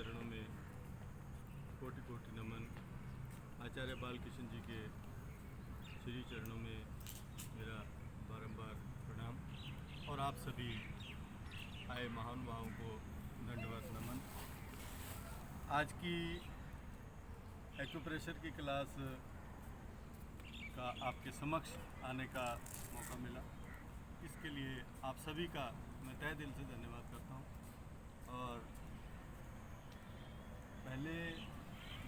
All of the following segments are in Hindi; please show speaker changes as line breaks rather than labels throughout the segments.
चरणों में कोटि कोटि नमन। आचार्य बालकृष्ण जी के श्री चरणों में मेरा बारंबार प्रणाम और आप सभी आए महानुभावों को दंडवत नमन। आज की एक्यूप्रेशर की क्लास का आपके समक्ष आने का मौका मिला, इसके लिए आप सभी का मैं तहे दिल से धन्यवाद करता हूँ। और पहले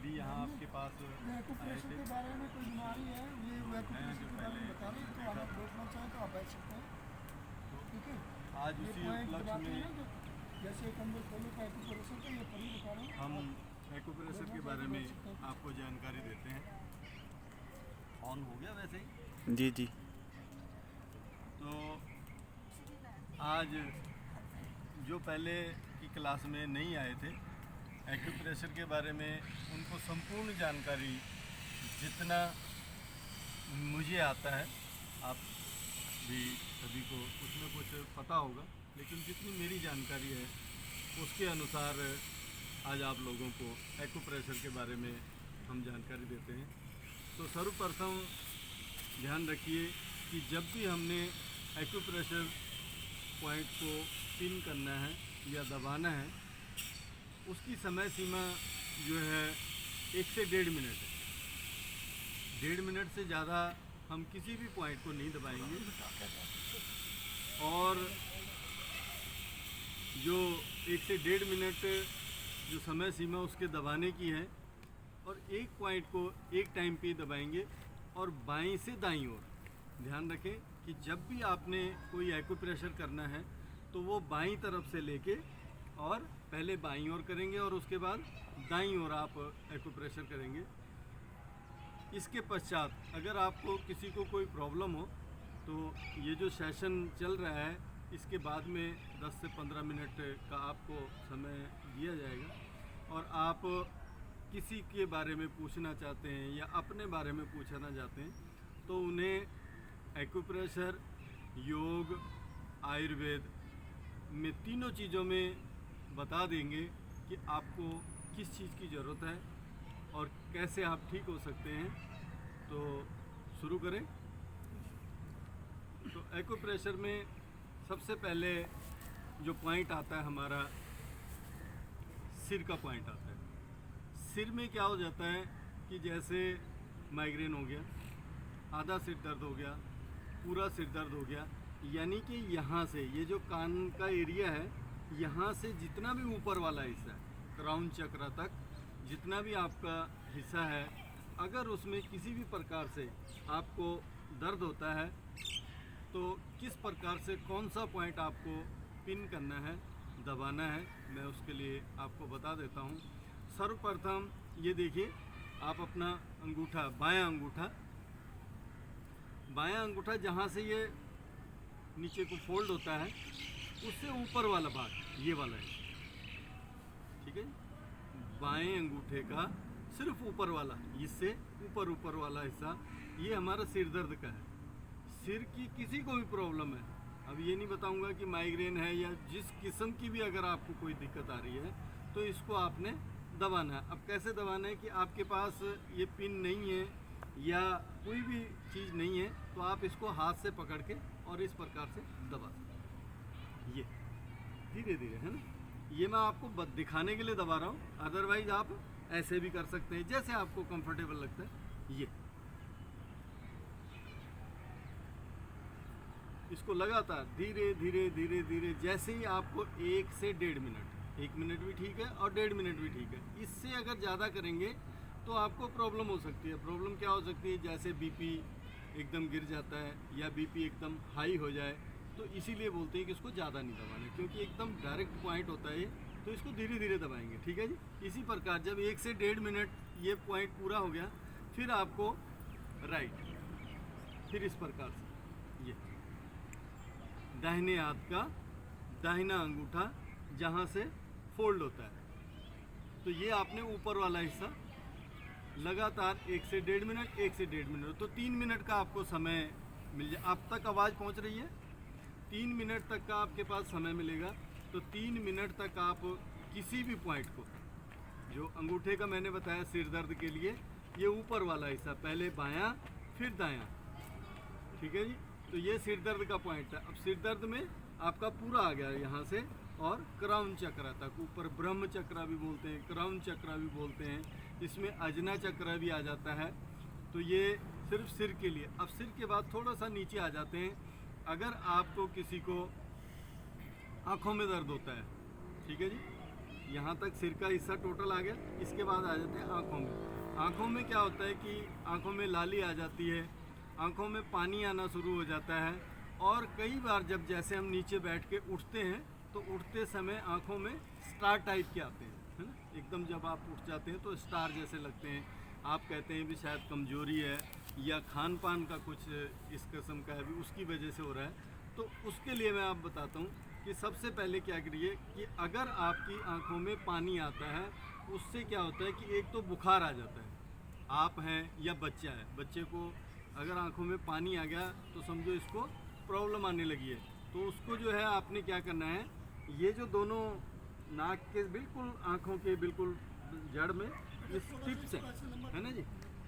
भी यहाँ आपके पास
एक्यूप्रेशर के बारे में कोई बीमारी है, ये एक्यूप्रेशर के बारे में बता रहे हैं, तो आप रोकना चाहें तो आप बैठ सकते हैं। ठीक है,
आज उसी उपलक्ष्य में
जैसे कमजोर खोलो का एक्यूप्रेशर का ये परी बता रहे हैं,
हम एक्यूप्रेशर के बारे में आपको जानकारी देते हैं। ऑन हो गया वैसे ही?
जी जी।
तो आज जो पहले की क्लास में नहीं आए थे, एक्यूप्रेशर के बारे में उनको संपूर्ण जानकारी जितना मुझे आता है, आप भी सभी को कुछ न कुछ पता होगा, लेकिन जितनी मेरी जानकारी है उसके अनुसार आज आप लोगों को एक्यूप्रेशर के बारे में हम जानकारी देते हैं। तो सर्वप्रथम ध्यान रखिए कि जब भी हमने एक्यूप्रेशर पॉइंट को पिन करना है या दबाना है, उसकी समय सीमा जो है 1 से 1.5 मिनट है। 1.5 मिनट से ज़्यादा हम किसी भी पॉइंट को नहीं दबाएंगे। और जो 1 से 1.5 मिनट जो समय सीमा उसके दबाने की है, और एक पॉइंट को एक टाइम पे दबाएंगे और बाईं से दाईं ओर। ध्यान रखें कि जब भी आपने कोई एक्यूप्रेशर करना है तो वो बाईं तरफ से लेके और पहले बाईं ओर करेंगे और उसके बाद दाईं ओर आप एक्यूप्रेशर करेंगे। इसके पश्चात अगर आपको किसी को कोई प्रॉब्लम हो तो ये जो सेशन चल रहा है इसके बाद में 10 से 15 मिनट का आपको समय दिया जाएगा, और आप किसी के बारे में पूछना चाहते हैं या अपने बारे में पूछना चाहते हैं तो उन्हें एक्यूप्रेशर, योग, आयुर्वेद में तीनों चीज़ों में बता देंगे कि आपको किस चीज़ की ज़रूरत है और कैसे आप ठीक हो सकते हैं। तो शुरू करें। तो एक्यूप्रेशर में सबसे पहले जो पॉइंट आता है हमारा, सिर का पॉइंट आता है। सिर में क्या हो जाता है कि जैसे माइग्रेन हो गया, आधा सिर दर्द हो गया, पूरा सिर दर्द हो गया, यानी कि यहाँ से ये जो कान का एरिया है, यहाँ से जितना भी ऊपर वाला हिस्सा है, क्राउन चक्र तक जितना भी आपका हिस्सा है, अगर उसमें किसी भी प्रकार से आपको दर्द होता है तो किस प्रकार से कौन सा पॉइंट आपको पिन करना है, दबाना है, मैं उसके लिए आपको बता देता हूँ। सर्वप्रथम ये देखिए, आप अपना अंगूठा, बायां अंगूठा जहाँ से ये नीचे को फोल्ड होता है उससे ऊपर वाला भाग ये वाला है, ठीक है। बाएं अंगूठे का सिर्फ ऊपर वाला, इससे ऊपर वाला हिस्सा ये हमारा सिर दर्द का है। सिर की किसी को भी प्रॉब्लम है, अब ये नहीं बताऊंगा कि माइग्रेन है या जिस किस्म की भी अगर आपको कोई दिक्कत आ रही है तो इसको आपने दबाना है। अब कैसे दबाना है कि आपके पास ये पिन नहीं है या कोई भी चीज़ नहीं है तो आप इसको हाथ से पकड़ के और इस प्रकार से दबा सकते हैं। ये धीरे धीरे है ना, ये मैं आपको दिखाने के लिए दबा रहा हूँ, अदरवाइज आप ऐसे भी कर सकते हैं जैसे आपको कंफर्टेबल लगता है। ये इसको लगातार धीरे धीरे धीरे धीरे, जैसे ही आपको 1 से 1.5 मिनट, 1 मिनट भी ठीक है और 1.5 मिनट भी ठीक है, इससे अगर ज़्यादा करेंगे तो आपको प्रॉब्लम हो सकती है। प्रॉब्लम क्या हो सकती है, जैसे बीपी एकदम गिर जाता है या बीपी एकदम हाई हो जाए, तो इसीलिए बोलते हैं कि इसको ज़्यादा नहीं दबाना, क्योंकि एकदम डायरेक्ट पॉइंट होता है, तो इसको धीरे धीरे दबाएंगे, ठीक है जी। इसी प्रकार जब 1 से 1.5 मिनट ये पॉइंट पूरा हो गया, फिर आपको राइट, फिर इस प्रकार से ये दाहिने हाथ का दाहिना अंगूठा जहाँ से फोल्ड होता है, तो ये आपने ऊपर वाला हिस्सा लगातार 1 से 1.5 मिनट, 1 से 1.5 मिनट, तो 3 मिनट का आपको समय मिल जाए। आप तक आवाज़ पहुंच रही है? 3 मिनट तक का आपके पास समय मिलेगा। तो 3 मिनट तक आप किसी भी पॉइंट को जो अंगूठे का मैंने बताया सिर दर्द के लिए, ये ऊपर वाला हिस्सा, पहले बायां फिर दायां, ठीक है जी। तो ये सिर दर्द का पॉइंट है। अब सिर दर्द में आपका पूरा आ गया यहाँ से, और क्राउन चक्र तक, ऊपर ब्रह्म चक्र भी बोलते हैं, क्राउन चक्र भी बोलते हैं, इसमें अजना चक्र भी आ जाता है। तो ये सिर्फ सिर के लिए। अब सिर के बाद थोड़ा सा नीचे आ जाते हैं। अगर आपको किसी को आँखों में दर्द होता है, ठीक है जी, यहाँ तक सिर का हिस्सा टोटल आ गया। इसके बाद आ जाते हैं आँखों में। आँखों में क्या होता है कि आँखों में लाली आ जाती है, आँखों में पानी आना शुरू हो जाता है, और कई बार जब जैसे हम नीचे बैठ के उठते हैं तो उठते समय आँखों में स्टार टाइप के आते हैं, है ना। एकदम जब आप उठ जाते हैं तो स्टार जैसे लगते हैं। आप कहते हैं भी शायद कमज़ोरी है या खान पान का कुछ इस किस्म का है भी, उसकी वजह से हो रहा है। तो उसके लिए मैं आप बताता हूँ कि सबसे पहले क्या करिए कि अगर आपकी आँखों में पानी आता है, उससे क्या होता है कि एक तो बुखार आ जाता है। आप हैं या बच्चा है, बच्चे को अगर आँखों में पानी आ गया तो समझो इसको प्रॉब्लम आने लगी है। तो उसको जो है आपने क्या करना है, ये जो दोनों नाक के बिल्कुल, आँखों के बिल्कुल जड़ में इस टिप से, है ना जी,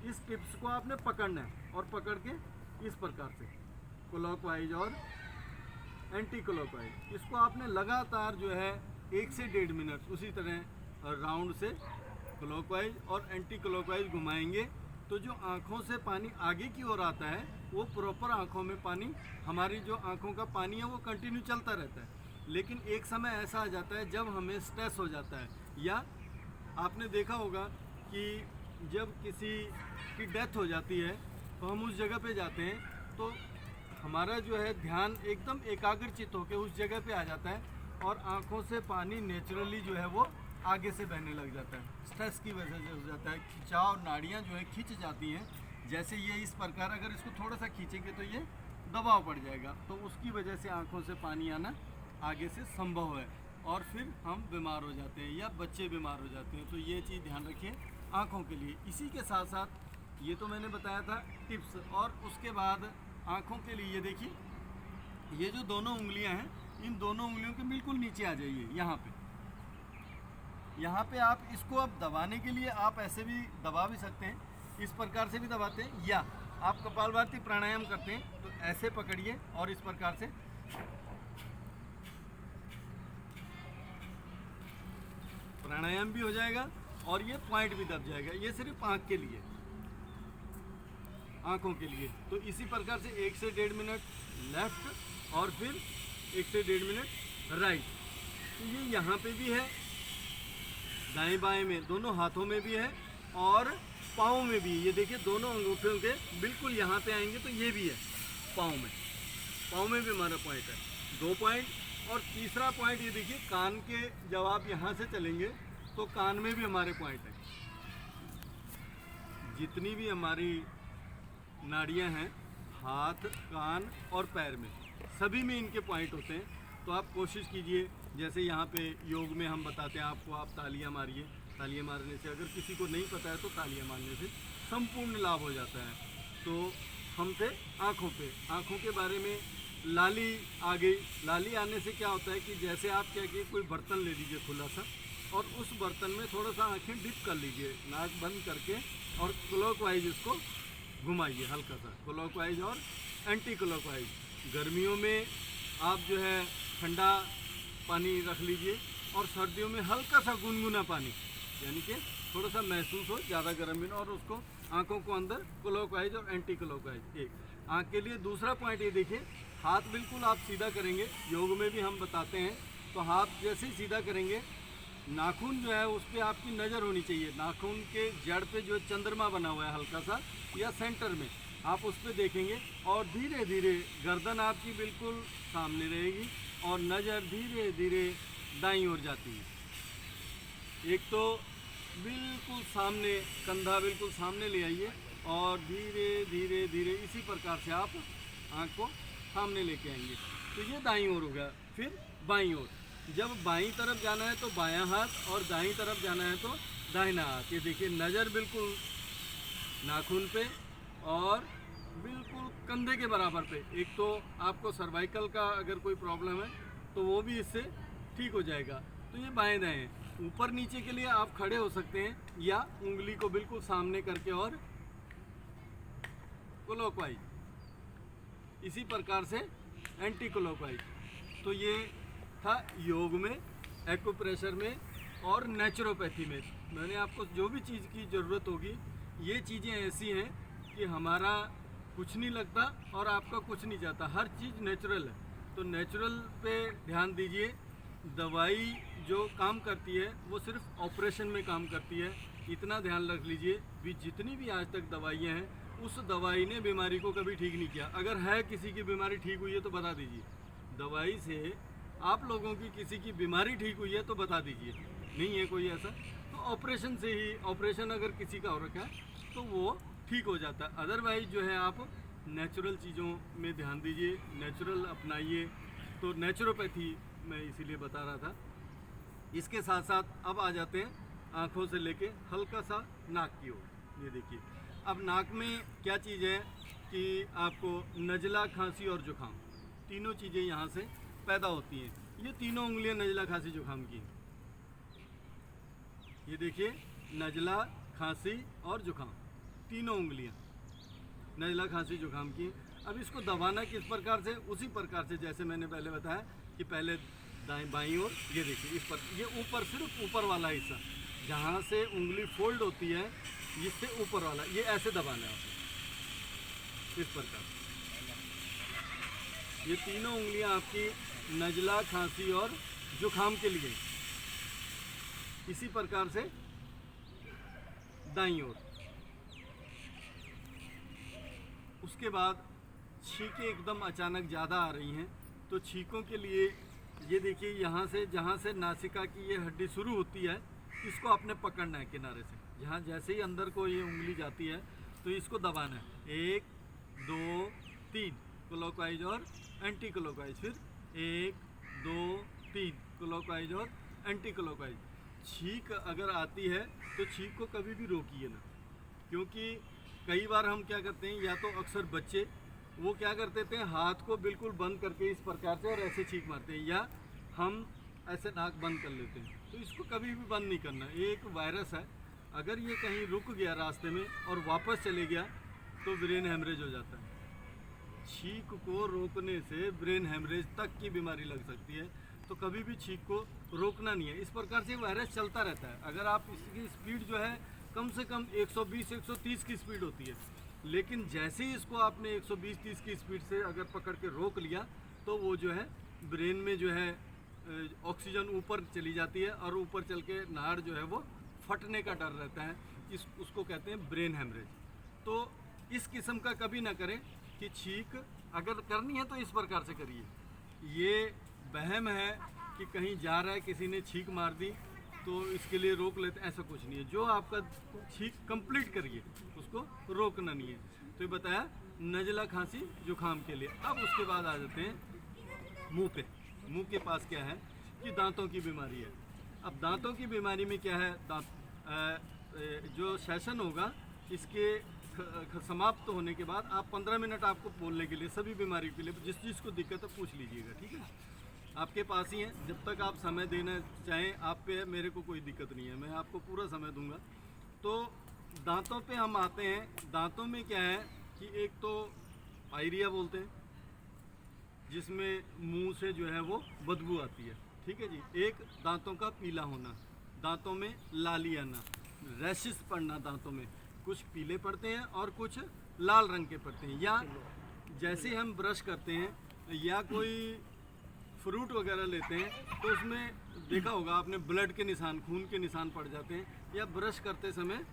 इस टिप्स को आपने पकड़ना है, और पकड़ के इस प्रकार से क्लॉकवाइज और एंटी क्लॉकवाइज, इसको आपने लगातार जो है 1 से 1.5 मिनट उसी तरह राउंड से क्लॉकवाइज और एंटी क्लॉकवाइज घुमाएंगे। तो जो आँखों से पानी आगे की ओर आता है, वो प्रॉपर आँखों में पानी, हमारी जो आँखों का पानी है वो कंटिन्यू चलता रहता है। लेकिन एक समय ऐसा आ जाता है जब हमें स्ट्रेस हो जाता है, या आपने देखा होगा कि जब किसी की डेथ हो जाती है तो हम उस जगह पे जाते हैं, तो हमारा जो है ध्यान एकदम एकाग्रचित होकर उस जगह पे आ जाता है, और आँखों से पानी नेचुरली जो है वो आगे से बहने लग जाता है। स्ट्रेस की वजह से हो जाता है, खिंचाव, नाड़ियाँ जो है खिंच जाती हैं। जैसे ये इस प्रकार, अगर इसको थोड़ा सा खींचेंगे तो ये दबाव पड़ जाएगा, तो उसकी वजह से आँखों से पानी आना आगे से संभव है, और फिर हम बीमार हो जाते हैं या बच्चे बीमार हो जाते हैं। तो ये चीज़ ध्यान रखिए आँखों के लिए। इसी के साथ साथ ये तो मैंने बताया था टिप्स, और उसके बाद आँखों के लिए ये देखिए, ये जो दोनों उंगलियां हैं, इन दोनों उंगलियों के बिल्कुल नीचे आ जाइए। यहाँ पे आप इसको अब दबाने के लिए आप ऐसे भी दबा भी सकते हैं, इस प्रकार से भी दबाते हैं, या आप कपालभाति प्राणायाम करते हैं तो ऐसे पकड़िए और इस प्रकार से प्राणायाम भी हो जाएगा, और ये पॉइंट भी दब जाएगा। ये सिर्फ आँख के लिए, आँखों के लिए। तो इसी प्रकार से 1 से 1.5 मिनट लेफ्ट, और फिर 1 से 1.5 मिनट राइट। तो ये यहाँ पे भी है, दाएं बाएं में, दोनों हाथों में भी है, और पाँव में भी। ये देखिए दोनों अंगूठों के बिल्कुल यहाँ पे आएंगे तो ये भी है पाँव में भी हमारा पॉइंट है। 2 पॉइंट, और तीसरा पॉइंट ये देखिए कान के, जब आप यहाँ से चलेंगे तो कान में भी हमारे पॉइंट है। जितनी भी हमारी नाड़ियाँ हैं हाथ, कान और पैर में, सभी में इनके पॉइंट होते हैं। तो आप कोशिश कीजिए, जैसे यहाँ पे योग में हम बताते हैं आपको, आप तालियां मारिए। तालियां मारने से, अगर किसी को नहीं पता है तो तालियां मारने से संपूर्ण लाभ हो जाता है। तो हम थे आँखों के बारे में। लाली आ गई। लाली आने से क्या होता है कि जैसे आप क्या किए, कोई बर्तन ले लीजिए खुला सा, और उस बर्तन में थोड़ा सा आँखें डिप कर लीजिए, नाक बंद करके, और क्लॉकवाइज इसको घुमाइए हल्का सा, क्लॉकवाइज और एंटी क्लॉकवाइज। गर्मियों में आप जो है ठंडा पानी रख लीजिए, और सर्दियों में हल्का सा गुनगुना पानी, यानी कि थोड़ा सा महसूस हो, ज़्यादा गर्म भी ना, और उसको आँखों को अंदर क्लॉकवाइज और एंटी क्लॉकवाइज। एक आँख के लिए। दूसरा पॉइंट ये देखिए, हाथ बिल्कुल आप सीधा करेंगे, योग में भी हम बताते हैं। तो हाथ जैसे ही सीधा करेंगे, नाखून जो है उस पर आपकी नज़र होनी चाहिए। नाखून के जड़ पे जो चंद्रमा बना हुआ है हल्का सा, या सेंटर में, आप उस पर देखेंगे, और धीरे धीरे गर्दन आपकी बिल्कुल सामने रहेगी, और नज़र धीरे धीरे दाईं ओर जाती है। एक तो बिल्कुल सामने, कंधा बिल्कुल सामने ले आइए, और धीरे धीरे धीरे इसी प्रकार से आप आँख को सामने लेके आएंगे। तो ये दाईं ओर हो गया। फिर बाईं ओर, जब बाईं तरफ जाना है तो बायां हाथ, और दाईं तरफ जाना है तो दाहिना हाथ। ये देखिए नज़र बिल्कुल नाखून पे, और बिल्कुल कंधे के बराबर पे। एक तो आपको सर्वाइकल का अगर कोई प्रॉब्लम है तो वो भी इससे ठीक हो जाएगा। तो ये बाएं दाएं हैं। ऊपर नीचे के लिए आप खड़े हो सकते हैं या उंगली को बिल्कुल सामने करके और क्लॉकवाइज, इसी प्रकार से एंटी क्लॉकवाइज। तो ये था योग में, एक्यूप्रेशर में और नेचुरोपैथी में। मैंने आपको जो भी चीज़ की ज़रूरत होगी, ये चीज़ें ऐसी हैं कि हमारा कुछ नहीं लगता और आपका कुछ नहीं जाता, हर चीज़ नेचुरल है। तो नेचुरल पे ध्यान दीजिए। दवाई जो काम करती है वो सिर्फ ऑपरेशन में काम करती है, इतना ध्यान रख लीजिए। भी जितनी भी आज तक दवाइयाँ हैं, उस दवाई ने बीमारी को कभी ठीक नहीं किया। अगर है किसी की बीमारी ठीक हुई है तो बता दीजिए। दवाई से आप लोगों की किसी की बीमारी ठीक हुई है तो बता दीजिए, नहीं है कोई ऐसा। तो ऑपरेशन से ही, ऑपरेशन अगर किसी का हो रखा है तो वो ठीक हो जाता है। अदरवाइज जो है आप नेचुरल चीज़ों में ध्यान दीजिए, नेचुरल अपनाइए। तो नेचुरोपैथी मैं इसीलिए बता रहा था। इसके साथ साथ अब आ जाते हैं आँखों से लेके हल्का सा नाक की ओर। ये देखिए, अब नाक में क्या चीज़ है कि आपको नज़ला, खांसी और जुकाम, तीनों चीज़ें यहाँ से पैदा होती हैं। ये तीनों उंगलियाँ नज़ला, खांसी, जुकाम की हैं। ये देखिए, नज़ला, खांसी और जुकाम, तीनों उंगलियाँ नज़ला, खांसी, जुकाम की। अब इसको दबाना किस प्रकार से? उसी प्रकार से जैसे मैंने पहले बताया कि पहले दाएं बाईं ओर, ये देखिए इस पर, ये ऊपर, सिर्फ ऊपर वाला हिस्सा जहाँ से उंगली फोल्ड होती है, इससे ऊपर वाला, ये ऐसे दबाना है आपको इस प्रकार। ये तीनों उंगलियां आपकी नज़ला, खांसी और जुकाम के लिए। इसी प्रकार से दाईं ओर। उसके बाद छींकें एकदम अचानक ज़्यादा आ रही हैं, तो छींकों के लिए ये देखिए, यहाँ से, जहाँ से नासिका की ये हड्डी शुरू होती है, इसको आपने पकड़ना है किनारे से। जहाँ जैसे ही अंदर को ये उंगली जाती है तो इसको दबाना है। 1 2 3 क्लॉकवाइज और एंटी क्लॉकवाइज, फिर 1 2 3 क्लॉकवाइज और एंटी क्लॉकवाइज। छींक अगर आती है तो छींक को कभी भी रोकिए ना, क्योंकि कई बार हम क्या करते हैं, या तो अक्सर बच्चे वो क्या करते थे, हाथ को बिल्कुल बंद करके इस प्रकार से और ऐसे छींक मारते हैं, या हम ऐसे नाक बंद कर लेते हैं। तो इसको कभी भी बंद नहीं करना। ये एक वायरस है, अगर ये कहीं रुक गया रास्ते में और वापस चले गया तो ब्रेन हेमरेज हो जाता है। छींक को रोकने से ब्रेन हेमरेज तक की बीमारी लग सकती है। तो कभी भी छींक को रोकना नहीं है। इस प्रकार से वायरस चलता रहता है। अगर आप इसकी स्पीड जो है कम से कम 120-130 की स्पीड होती है, लेकिन जैसे ही इसको आपने 120-130 की स्पीड से अगर पकड़ के रोक लिया तो वो जो है ब्रेन में जो है ऑक्सीजन ऊपर चली जाती है और ऊपर चल के नाड़ जो है वो फटने का डर रहता है। उसको कहते हैं ब्रेन हेमरेज। तो इस किस्म का कभी ना करें कि छींक अगर करनी है तो इस प्रकार से करिए। ये वहम है कि कहीं जा रहा है, किसी ने छींक मार दी तो इसके लिए रोक लेते, ऐसा कुछ नहीं है। जो आपका छींक कंप्लीट करिए, उसको रोकना नहीं है। तो ये बताया नज़ला, खांसी, जुकाम के लिए। अब उसके बाद आ जाते हैं मुंह पे। मुंह के पास क्या है कि दांतों की बीमारी है। अब दांतों की बीमारी में क्या है, जो सेशन होगा इसके समाप्त होने के बाद आप 15 मिनट आपको बोलने के लिए, सभी बीमारी के लिए जिस चीज़ को दिक्कत है पूछ लीजिएगा, ठीक है। आपके पास ही है, जब तक आप समय देना चाहें आप पे है, मेरे को कोई दिक्कत नहीं है, मैं आपको पूरा समय दूंगा। तो दांतों पे हम आते हैं। दांतों में क्या है कि एक तो पायरिया बोलते हैं, जिसमें मुंह से जो है वो बदबू आती है, ठीक है जी। एक दांतों का पीला होना, दांतों में लाली आना, रैशेस पड़ना, दांतों में कुछ पीले पड़ते हैं और कुछ लाल रंग के पड़ते हैं। या जैसे हम ब्रश करते हैं या कोई फ्रूट वगैरह लेते हैं तो उसमें देखा होगा आपने, ब्लड के निशान, खून के निशान पड़ जाते हैं। या ब्रश करते समय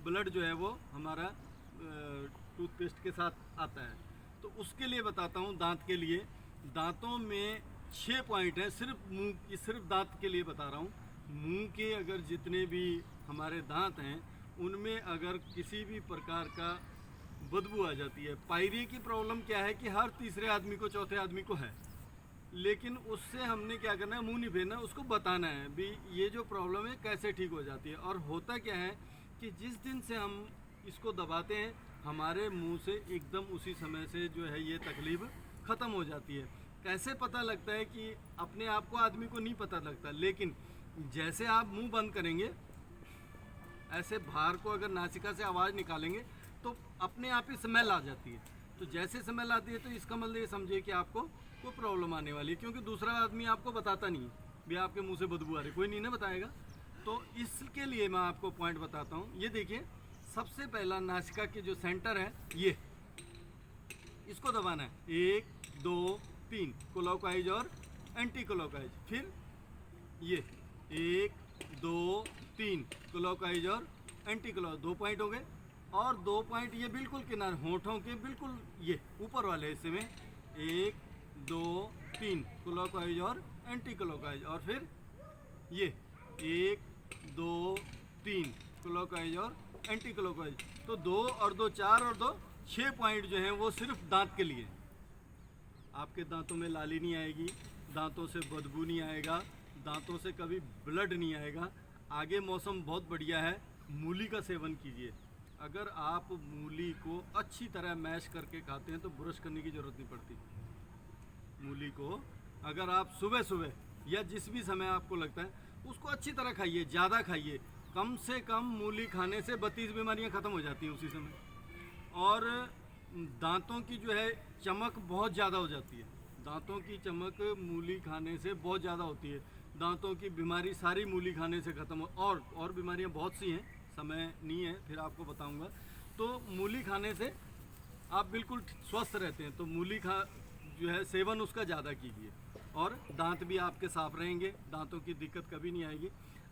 ब्लड जो है वो हमारा टूथपेस्ट के साथ आता है। तो उसके लिए बताता हूँ, दांत के लिए। दांतों में 6 पॉइंट हैं, सिर्फ मुंह की, सिर्फ दांत के लिए बता रहा हूँ। मुंह के अगर जितने भी हमारे दांत हैं उनमें अगर किसी भी प्रकार का बदबू आ जाती है, पायरिया की प्रॉब्लम क्या है कि हर तीसरे आदमी को, चौथे आदमी को है, लेकिन उससे हमने क्या करना है, मुंह नहीं फेरना, उसको बताना है भी ये जो प्रॉब्लम है कैसे ठीक हो जाती है। और होता क्या है कि जिस दिन से हम इसको दबाते हैं हमारे मुंह से एकदम उसी समय से जो है ये तकलीफ ख़त्म हो जाती है। कैसे पता लगता है कि अपने आप को आदमी को नहीं पता लगता, लेकिन जैसे आप मुंह बंद करेंगे, ऐसे बाहर को अगर नासिका से आवाज़ निकालेंगे तो अपने आप ही स्मेल आ जाती है। तो जैसे स्मेल आती है तो इसका मतलब ये समझिए कि आपको कोई प्रॉब्लम आने वाली है, क्योंकि दूसरा आदमी आपको बताता नहीं भी आपके मुंह से बदबू आ रही, कोई नहीं ना बताएगा। तो इसके लिए मैं आपको पॉइंट बताता हूँ। ये देखिए, सबसे पहला नासिका के जो सेंटर है ये, इसको दबाना है, 1 2 3 क्लॉकवाइज और एंटी क्लॉकवाइज। फिर ये 1 2 3 क्लॉकवाइज और एंटी क्लॉक, 2 पॉइंट हो गए। और 2 पॉइंट ये बिल्कुल किनारे होठों के बिल्कुल ये ऊपर वाले हिस्से में, 1 2 3 क्लॉकवाइज और एंटी क्लॉकवाइज। और फिर ये 1 2 3 क्लॉकवाइज और एंटी क्लॉकवाइज। तो 2 और 2 4 और 2 6 पॉइंट जो हैं वो सिर्फ दांत के लिए। आपके दांतों में लाली नहीं आएगी, दांतों से बदबू नहीं आएगा, दांतों से कभी ब्लड नहीं आएगा। आगे मौसम बहुत बढ़िया है, मूली का सेवन कीजिए। अगर आप मूली को अच्छी तरह मैश करके खाते हैं तो ब्रश करने की ज़रूरत नहीं पड़ती। मूली को अगर आप सुबह सुबह या जिस भी समय आपको लगता है उसको अच्छी तरह खाइए, ज़्यादा खाइए। कम से कम मूली खाने से 32 बीमारियां ख़त्म हो जाती हैं उसी समय। और दांतों की जो है चमक बहुत ज़्यादा हो जाती है। दांतों की चमक मूली खाने से बहुत ज़्यादा होती है। दांतों की बीमारी सारी मूली खाने से ख़त्म हो। और बीमारियां बहुत सी हैं, समय नहीं है, फिर आपको बताऊंगा। तो मूली खाने से आप बिल्कुल स्वस्थ रहते हैं। तो मूली जो है सेवन उसका ज़्यादा कीजिए, और दांत भी आपके साफ रहेंगे, दांतों की दिक्कत कभी नहीं आएगी।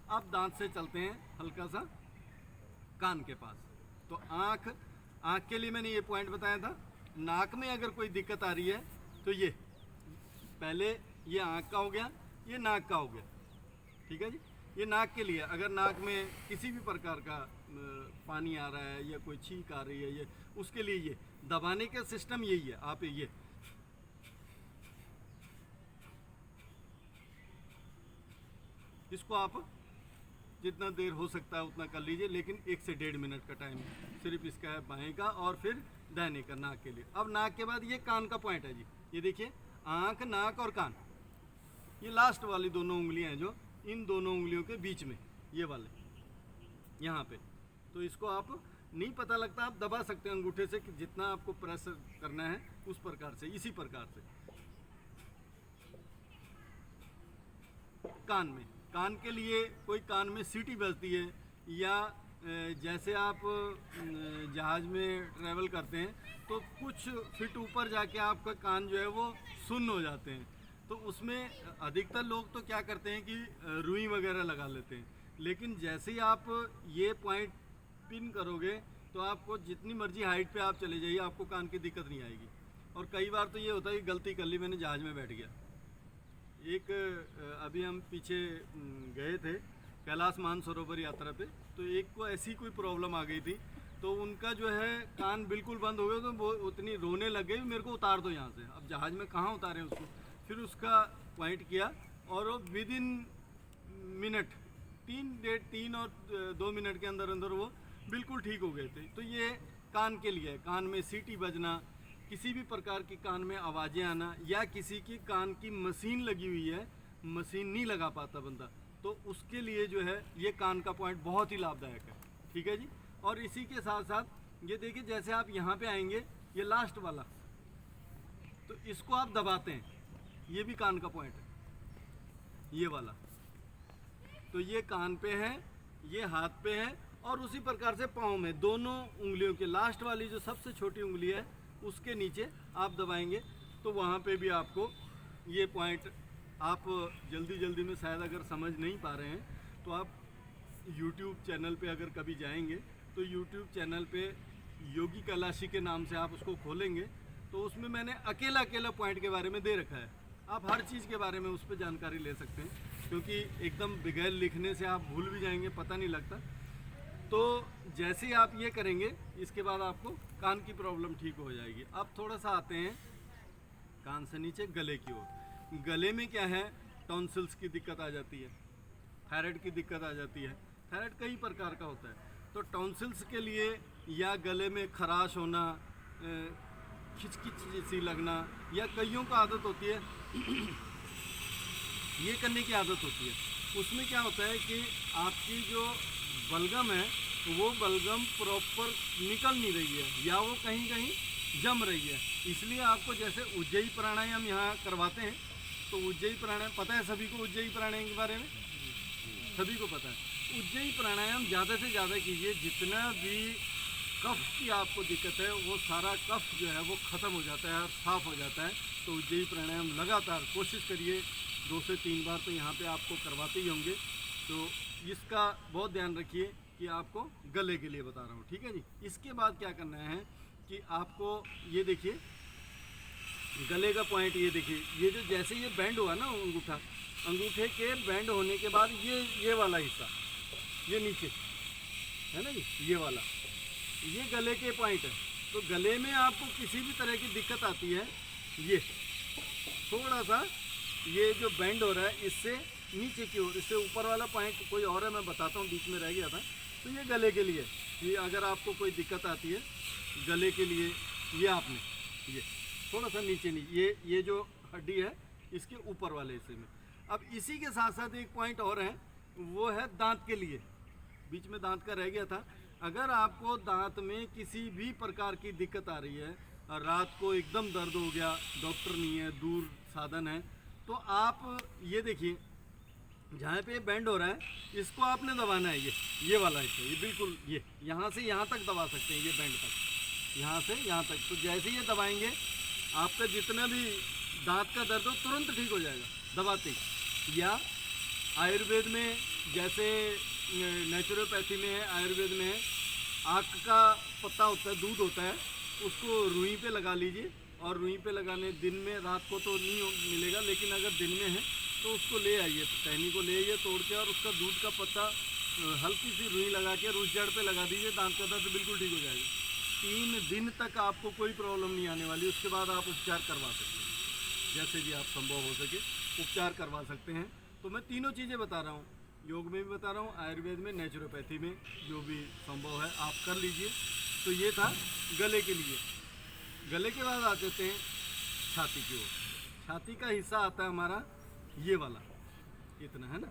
अब दांत से चलते हैं हल्का सा कान के पास। तो आँख के लिए मैंने ये पॉइंट बताया था। नाक में अगर कोई दिक्कत आ रही है तो ये पहले ये आँख का हो गया, ये नाक का हो गया, ठीक है जी। ये नाक के लिए, अगर नाक में किसी भी प्रकार का पानी आ रहा है या कोई छींक आ रही है, ये उसके लिए ये दबाने का सिस्टम यही है। आप ये इसको आप जितना देर हो सकता है उतना कर लीजिए, लेकिन 1 से 1.5 मिनट का टाइम सिर्फ इसका है, बाएं का और फिर दाहिने का, नाक के लिए। अब नाक के बाद ये कान का पॉइंट है जी। ये देखिए, आँख, नाक और कान, ये लास्ट वाली दोनों उंगलियां हैं जो इन दोनों उंगलियों के बीच में, ये वाले यहाँ पे। तो इसको आप नहीं पता लगता, आप दबा सकते हैं अंगूठे से कि जितना आपको प्रेस करना है उस प्रकार से, इसी प्रकार से। कान के लिए कोई कान में सीटी बजती है, या जैसे आप जहाज़ में ट्रैवल करते हैं तो कुछ फीट ऊपर जाके आपका कान जो है वो सुन्न हो जाते हैं। तो उसमें अधिकतर लोग तो क्या करते हैं कि रुई वगैरह लगा लेते हैं, लेकिन जैसे ही आप ये पॉइंट पिन करोगे तो आपको जितनी मर्जी हाइट पे आप चले जाइए, आपको कान की दिक्कत नहीं आएगी। और कई बार तो ये होता है कि गलती कर ली, मैंने जहाज़ में बैठ गया। एक अभी हम पीछे गए थे कैलाश मानसरोवर यात्रा पे, तो एक को ऐसी कोई प्रॉब्लम आ गई थी, तो उनका जो है कान बिल्कुल बंद हो गया। तो वो उतनी रोने लग गई, मेरे को उतार दो यहाँ से। अब जहाज़ में कहाँ उतारें उसको। फिर उसका पॉइंट किया और वो विदिन मिनट 3 और 2 मिनट के अंदर अंदर वो बिल्कुल ठीक हो गए थे। तो ये कान के लिए, कान में सीटी बजना, किसी भी प्रकार की कान में आवाज़ें आना, या किसी की कान की मशीन लगी हुई है, मशीन नहीं लगा पाता बंदा, तो उसके लिए जो है ये कान का पॉइंट बहुत ही लाभदायक है, ठीक है जी। और इसी के साथ साथ ये देखिए, जैसे आप यहाँ पे आएंगे, ये लास्ट वाला, तो इसको आप दबाते हैं, ये भी कान का पॉइंट है, ये वाला। तो ये कान पे है, ये हाथ पे है, और उसी प्रकार से पाँव में, दोनों उंगलियों के लास्ट वाली जो सबसे छोटी उंगली है उसके नीचे आप दबाएंगे, तो वहाँ पे भी आपको ये पॉइंट, आप जल्दी में शायद अगर समझ नहीं पा रहे हैं तो आप YouTube चैनल पे अगर कभी जाएंगे तो YouTube चैनल पे योगी कैलाशी के नाम से आप उसको खोलेंगे, तो उसमें मैंने अकेला पॉइंट के बारे में दे रखा है। आप हर चीज़ के बारे में उस पर जानकारी ले सकते हैं, क्योंकि एकदम बगैर लिखने से आप भूल भी जाएंगे, पता नहीं लगता। तो जैसे ही आप ये करेंगे, इसके बाद आपको कान की प्रॉब्लम ठीक हो जाएगी। अब थोड़ा सा आते हैं कान से नीचे गले की ओर। गले में क्या है, टॉन्सिल्स की दिक्कत आ जाती है, थायराइड की दिक्कत आ जाती है। थायराइड कई प्रकार का होता है, तो टॉन्सिल्स के लिए या गले में खराश होना, खिचखिच सी लगना, या कईयों को आदत होती है ये करने की आदत होती है, उसमें क्या होता है कि आपकी जो बलगम है वो बलगम प्रॉपर निकल नहीं रही है या वो कहीं कहीं जम रही है। इसलिए आपको जैसे उज्जयी प्राणायाम यहाँ करवाते हैं, तो उज्जयी प्राणायाम पता है सभी को, उज्जयी प्राणायाम के बारे में सभी को पता है। उज्जयी प्राणायाम ज़्यादा से ज़्यादा कीजिए, जितना भी कफ की आपको दिक्कत है वो सारा कफ जो है वो ख़त्म हो जाता है और साफ़ हो जाता है। तो उज्जयी प्राणायाम लगातार कोशिश करिए, 2 से 3 बार तो यहाँ पे आपको करवाते ही होंगे। तो इसका बहुत ध्यान रखिए कि आपको गले के लिए बता रहा हूँ, ठीक है जी। इसके बाद क्या करना है कि आपको ये देखिए गले का पॉइंट, ये देखिए ये जो जैसे ये बैंड हुआ ना अंगूठा, अंगूठे के बैंड होने के बाद ये वाला हिस्सा, ये नीचे है ना जी, ये वाला, ये गले के पॉइंट है। तो गले में आपको किसी भी तरह की दिक्कत आती है, ये थोड़ा सा ये जो बैंड हो रहा है इससे नीचे की ओर, इससे ऊपर वाला पॉइंट कोई और है, मैं बताता हूँ, बीच में रह गया था। तो ये गले के लिए, ये अगर आपको कोई दिक्कत आती है गले के लिए, ये आपने ये थोड़ा सा नीचे नहीं, ये जो हड्डी है इसके ऊपर वाले हिस्से में। अब इसी के साथ साथ एक पॉइंट और है, वो है दांत के लिए, बीच में दांत का रह गया था। अगर आपको दांत में किसी भी प्रकार की दिक्कत आ रही है और रात को एकदम दर्द हो गया, डॉक्टर नहीं है, दूर साधन है, तो आप ये देखिए जहाँ पे बैंड हो रहा है इसको आपने दबाना है, ये वाला हिस्सा, ये बिल्कुल ये यहाँ से यहाँ तक दबा सकते हैं, ये बैंड तक, यहाँ से यहाँ तक। तो जैसे ये दबाएंगे आपका जितना भी दांत का दर्द हो तुरंत ठीक हो जाएगा दबाते ही। या आयुर्वेद में जैसे नेचुरोपैथी में है, आयुर्वेद में है, आक का पत्ता होता है, दूध होता है, उसको रुई पे लगा लीजिए, और रुई पे लगाने दिन में, रात को तो नहीं मिलेगा, लेकिन अगर दिन में है तो उसको ले आइए, टहनी को ले आइए तोड़ के, और उसका दूध का पत्ता हल्की सी रुई लगा के उस जड़ पे लगा दीजिए, दांत का दर्द बिल्कुल ठीक हो जाएगा। 3 दिन तक आपको कोई प्रॉब्लम नहीं आने वाली। उसके बाद आप उपचार करवा सकते हैं, जैसे भी आप संभव हो सके उपचार करवा सकते हैं। तो मैं तीनों चीज़ें बता रहा हूँ, योग में भी बता रहा हूँ, आयुर्वेद में, नेचुरोपैथी में, जो भी संभव है आप कर लीजिए। तो ये था गले के लिए। गले के बाद आ जाते हैं छाती की ओर। छाती का हिस्सा आता है हमारा ये वाला, इतना है ना।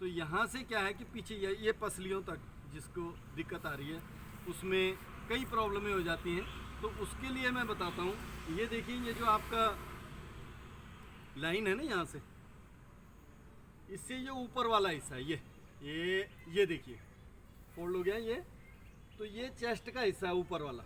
तो यहाँ से क्या है कि पीछे ये पसलियों तक जिसको दिक्कत आ रही है उसमें कई प्रॉब्लमें हो जाती हैं। तो उसके लिए मैं बताता हूँ, ये देखिए ये जो आपका लाइन है ना यहाँ से, इससे ये ऊपर वाला हिस्सा है, ये देखिए फोल्ड हो गया ये। तो ये चेस्ट का हिस्सा है ऊपर वाला,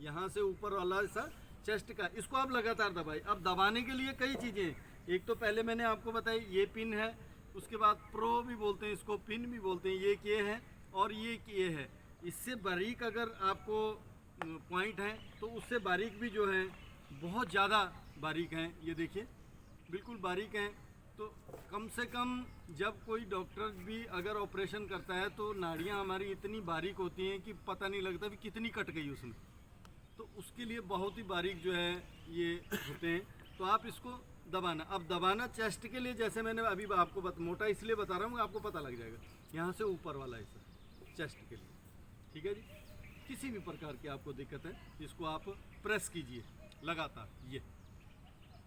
यहाँ से ऊपर वाला हिस्सा चेस्ट का, इसको आप लगातार दबाइए। अब दबाने के लिए कई चीज़ें हैं। एक तो पहले मैंने आपको बताई ये पिन है, उसके बाद प्रो भी बोलते हैं इसको, पिन भी बोलते हैं, ये किए है और ये है। इससे बारीक अगर आपको पॉइंट हैं तो उससे बारीक भी जो है बहुत ज़्यादा बारीक हैं, ये देखिए बिल्कुल बारीक हैं। तो कम से कम जब कोई डॉक्टर भी अगर ऑपरेशन करता है तो नाड़ियाँ हमारी इतनी बारीक होती हैं कि पता नहीं लगता भी कितनी कट गई उसमें। तो उसके लिए बहुत ही बारीक जो है ये होते हैं। तो आप इसको दबाना। अब दबाना चेस्ट के लिए, जैसे मैंने अभी आपको मोटा इसलिए बता रहा हूँ, आपको पता लग जाएगा। यहाँ से ऊपर वाला हिस्सा चेस्ट के लिए, ठीक है जी। किसी भी प्रकार की आपको दिक्कत है इसको आप प्रेस कीजिए लगातार। ये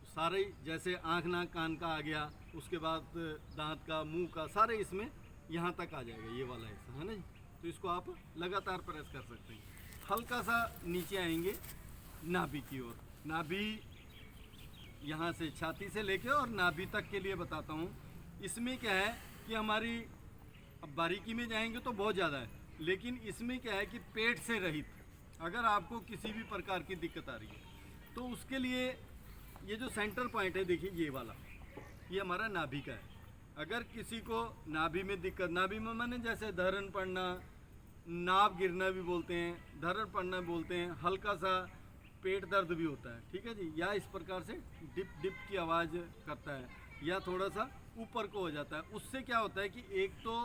सारे जैसे आँख नाक कान का आ गया, उसके बाद दांत का, मुंह का, सारे इसमें यहाँ तक आ जाएगा ये वाला हिस्सा, है ना जी। तो इसको आप लगातार प्रेस कर सकते हैं। हल्का सा नीचे आएंगे नाभि की ओर। नाभि यहाँ से छाती से लेके और नाभि तक के लिए बताता हूँ। इसमें क्या है कि हमारी, अब बारीकी में जाएंगे तो बहुत ज़्यादा है, लेकिन इसमें क्या है कि पेट से रहित अगर आपको किसी भी प्रकार की दिक्कत आ रही है तो उसके लिए ये जो सेंटर पॉइंट है देखिए ये वाला, ये हमारा नाभि का है। अगर किसी को नाभि में दिक्कत, नाभि में माने जैसे धरण पड़ना, नाभ गिरना भी बोलते हैं, धरण पड़ना बोलते हैं, हल्का सा पेट दर्द भी होता है, ठीक है जी। या इस प्रकार से डिप डिप की आवाज़ करता है, या थोड़ा सा ऊपर को हो जाता है। उससे क्या होता है कि एक तो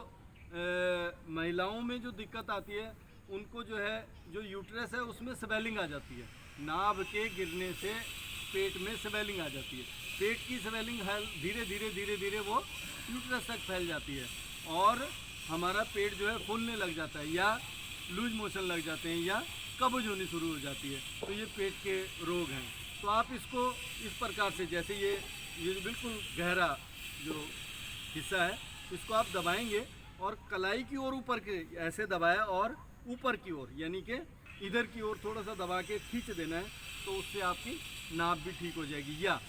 महिलाओं में जो दिक्कत आती है उनको जो है, जो यूट्रस है उसमें स्वेलिंग आ जाती है। नाभ के गिरने से पेट में स्वेलिंग आ जाती है। पेट की स्वेलिंग धीरे धीरे वो यूट्रस तक फैल जाती है और हमारा पेट जो है फूलने लग जाता है, या लूज मोशन लग जाते हैं, या कब्ज होनी शुरू हो जाती है। तो ये पेट के रोग हैं। तो आप इसको इस प्रकार से, जैसे ये बिल्कुल गहरा जो हिस्सा है इसको आप दबाएंगे और कलाई की ओर ऊपर के ऐसे दबाया और ऊपर की ओर यानी कि इधर की ओर थोड़ा सा दबा के खींच देना है, तो उससे आपकी नाप भी ठीक हो जाएगी। या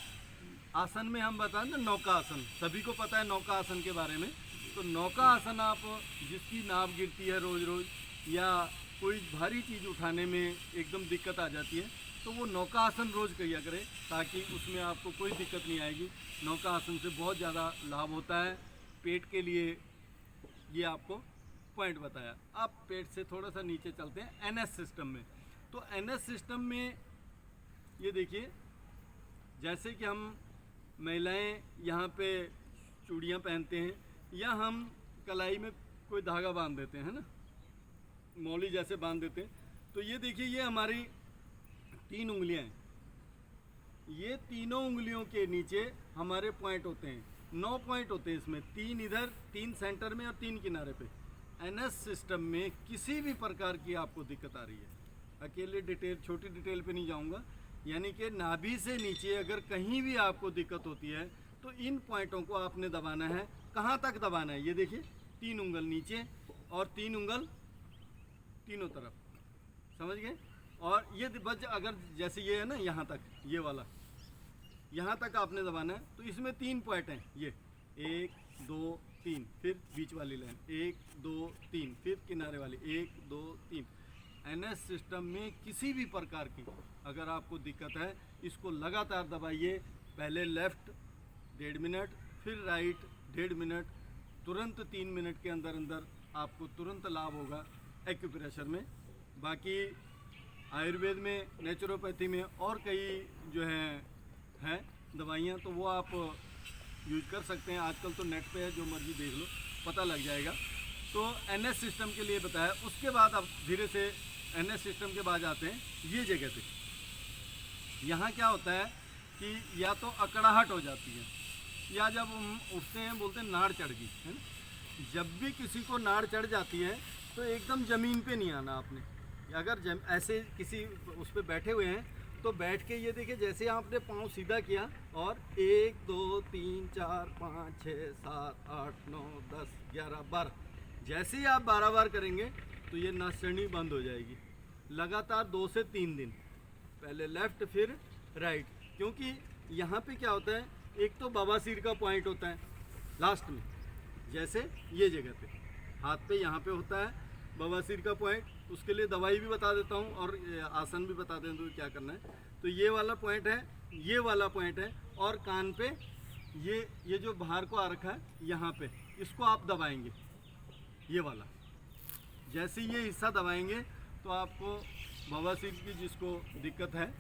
आसन में हम बताएं तो नौका आसन, सभी को पता है नौका आसन के बारे में। तो नौका आसन आप जिसकी नाप गिरती है रोज़ रोज़ या कोई भारी चीज़ उठाने में एकदम दिक्कत आ जाती है, तो वो नौका आसन रोज़ किया करें ताकि उसमें आपको कोई दिक्कत नहीं आएगी। नौका आसन से बहुत ज़्यादा लाभ होता है पेट के लिए। ये आपको पॉइंट बताया। अब पेट से थोड़ा सा नीचे चलते हैं एनएस सिस्टम में। तो एनएस सिस्टम में ये देखिए, जैसे कि हम महिलाएं यहाँ पे चूड़ियाँ पहनते हैं या हम कलाई में कोई धागा बांध देते हैं, है ना, मौली जैसे बांध देते हैं। तो ये देखिए, ये हमारी 3 उंगलियां हैं। ये तीनों उंगलियों के नीचे हमारे पॉइंट होते हैं, 9 पॉइंट होते हैं इसमें, 3 इधर, 3 सेंटर में और 3 किनारे पे। एनएस सिस्टम में किसी भी प्रकार की आपको दिक्कत आ रही है, अकेले डिटेल छोटी डिटेल पे नहीं जाऊंगा, यानी कि नाभि से नीचे अगर कहीं भी आपको दिक्कत होती है तो इन पॉइंटों को आपने दबाना है। कहाँ तक दबाना है? ये देखिए, 3 उंगल नीचे और 3 उंगल तीनों तरफ, समझ गए। और ये बस अगर जैसे ये है ना, यहाँ तक, ये वाला यहाँ तक आपने दबाना है। तो इसमें 3 पॉइंट हैं, ये 1 2 3, फिर बीच वाली लाइन 1 2 3, फिर किनारे वाली 1 2 3। एनएस सिस्टम में किसी भी प्रकार की अगर आपको दिक्कत है, इसको लगातार दबाइए। पहले लेफ़्ट 1.5 मिनट, फिर राइट 1.5 मिनट, तुरंत 3 मिनट के अंदर अंदर आपको तुरंत लाभ होगा एक्यूप्रेशर में। बाकी आयुर्वेद में, नेचुरोपैथी में और कई जो हैं दवाइयाँ, तो वो आप यूज कर सकते हैं। आजकल तो नेट पे है, जो मर्जी देख लो, पता लग जाएगा। तो एनएस सिस्टम के लिए बताया। उसके बाद अब धीरे से एनएस सिस्टम के बाद आते हैं ये जगह पे। यहाँ क्या होता है कि या तो अकड़ाहट हो जाती है, या जब हम उठते हैं बोलते हैं नाड़ चढ़ गई, है ना। जब भी किसी को नाड़ चढ़ जाती है तो एकदम ज़मीन पे नहीं आना आपने। अगर ऐसे किसी उस पर बैठे हुए हैं तो बैठ के ये देखिए, जैसे आपने पाँव सीधा किया और 1 2 3 4 5 6 7 8 9 10 11 12, जैसे ही आप 12 बार करेंगे तो ये नस चढ़नी बंद हो जाएगी। लगातार 2 से 3 दिन, पहले लेफ़्ट फिर राइट। क्योंकि यहाँ पे क्या होता है, एक तो बवासीर का पॉइंट होता है लास्ट में, जैसे ये जगह पे हाथ पे यहाँ पे होता है बवासीर का पॉइंट। उसके लिए दवाई भी बता देता हूँ और आसन भी बता देता हूँ क्या करना है। तो ये वाला पॉइंट है, ये वाला पॉइंट है, और कान पे ये जो बाहर को आ रखा है यहाँ पे, इसको आप दबाएंगे, ये वाला। जैसे ये हिस्सा दबाएंगे तो आपको बवासीर की जिसको दिक्कत है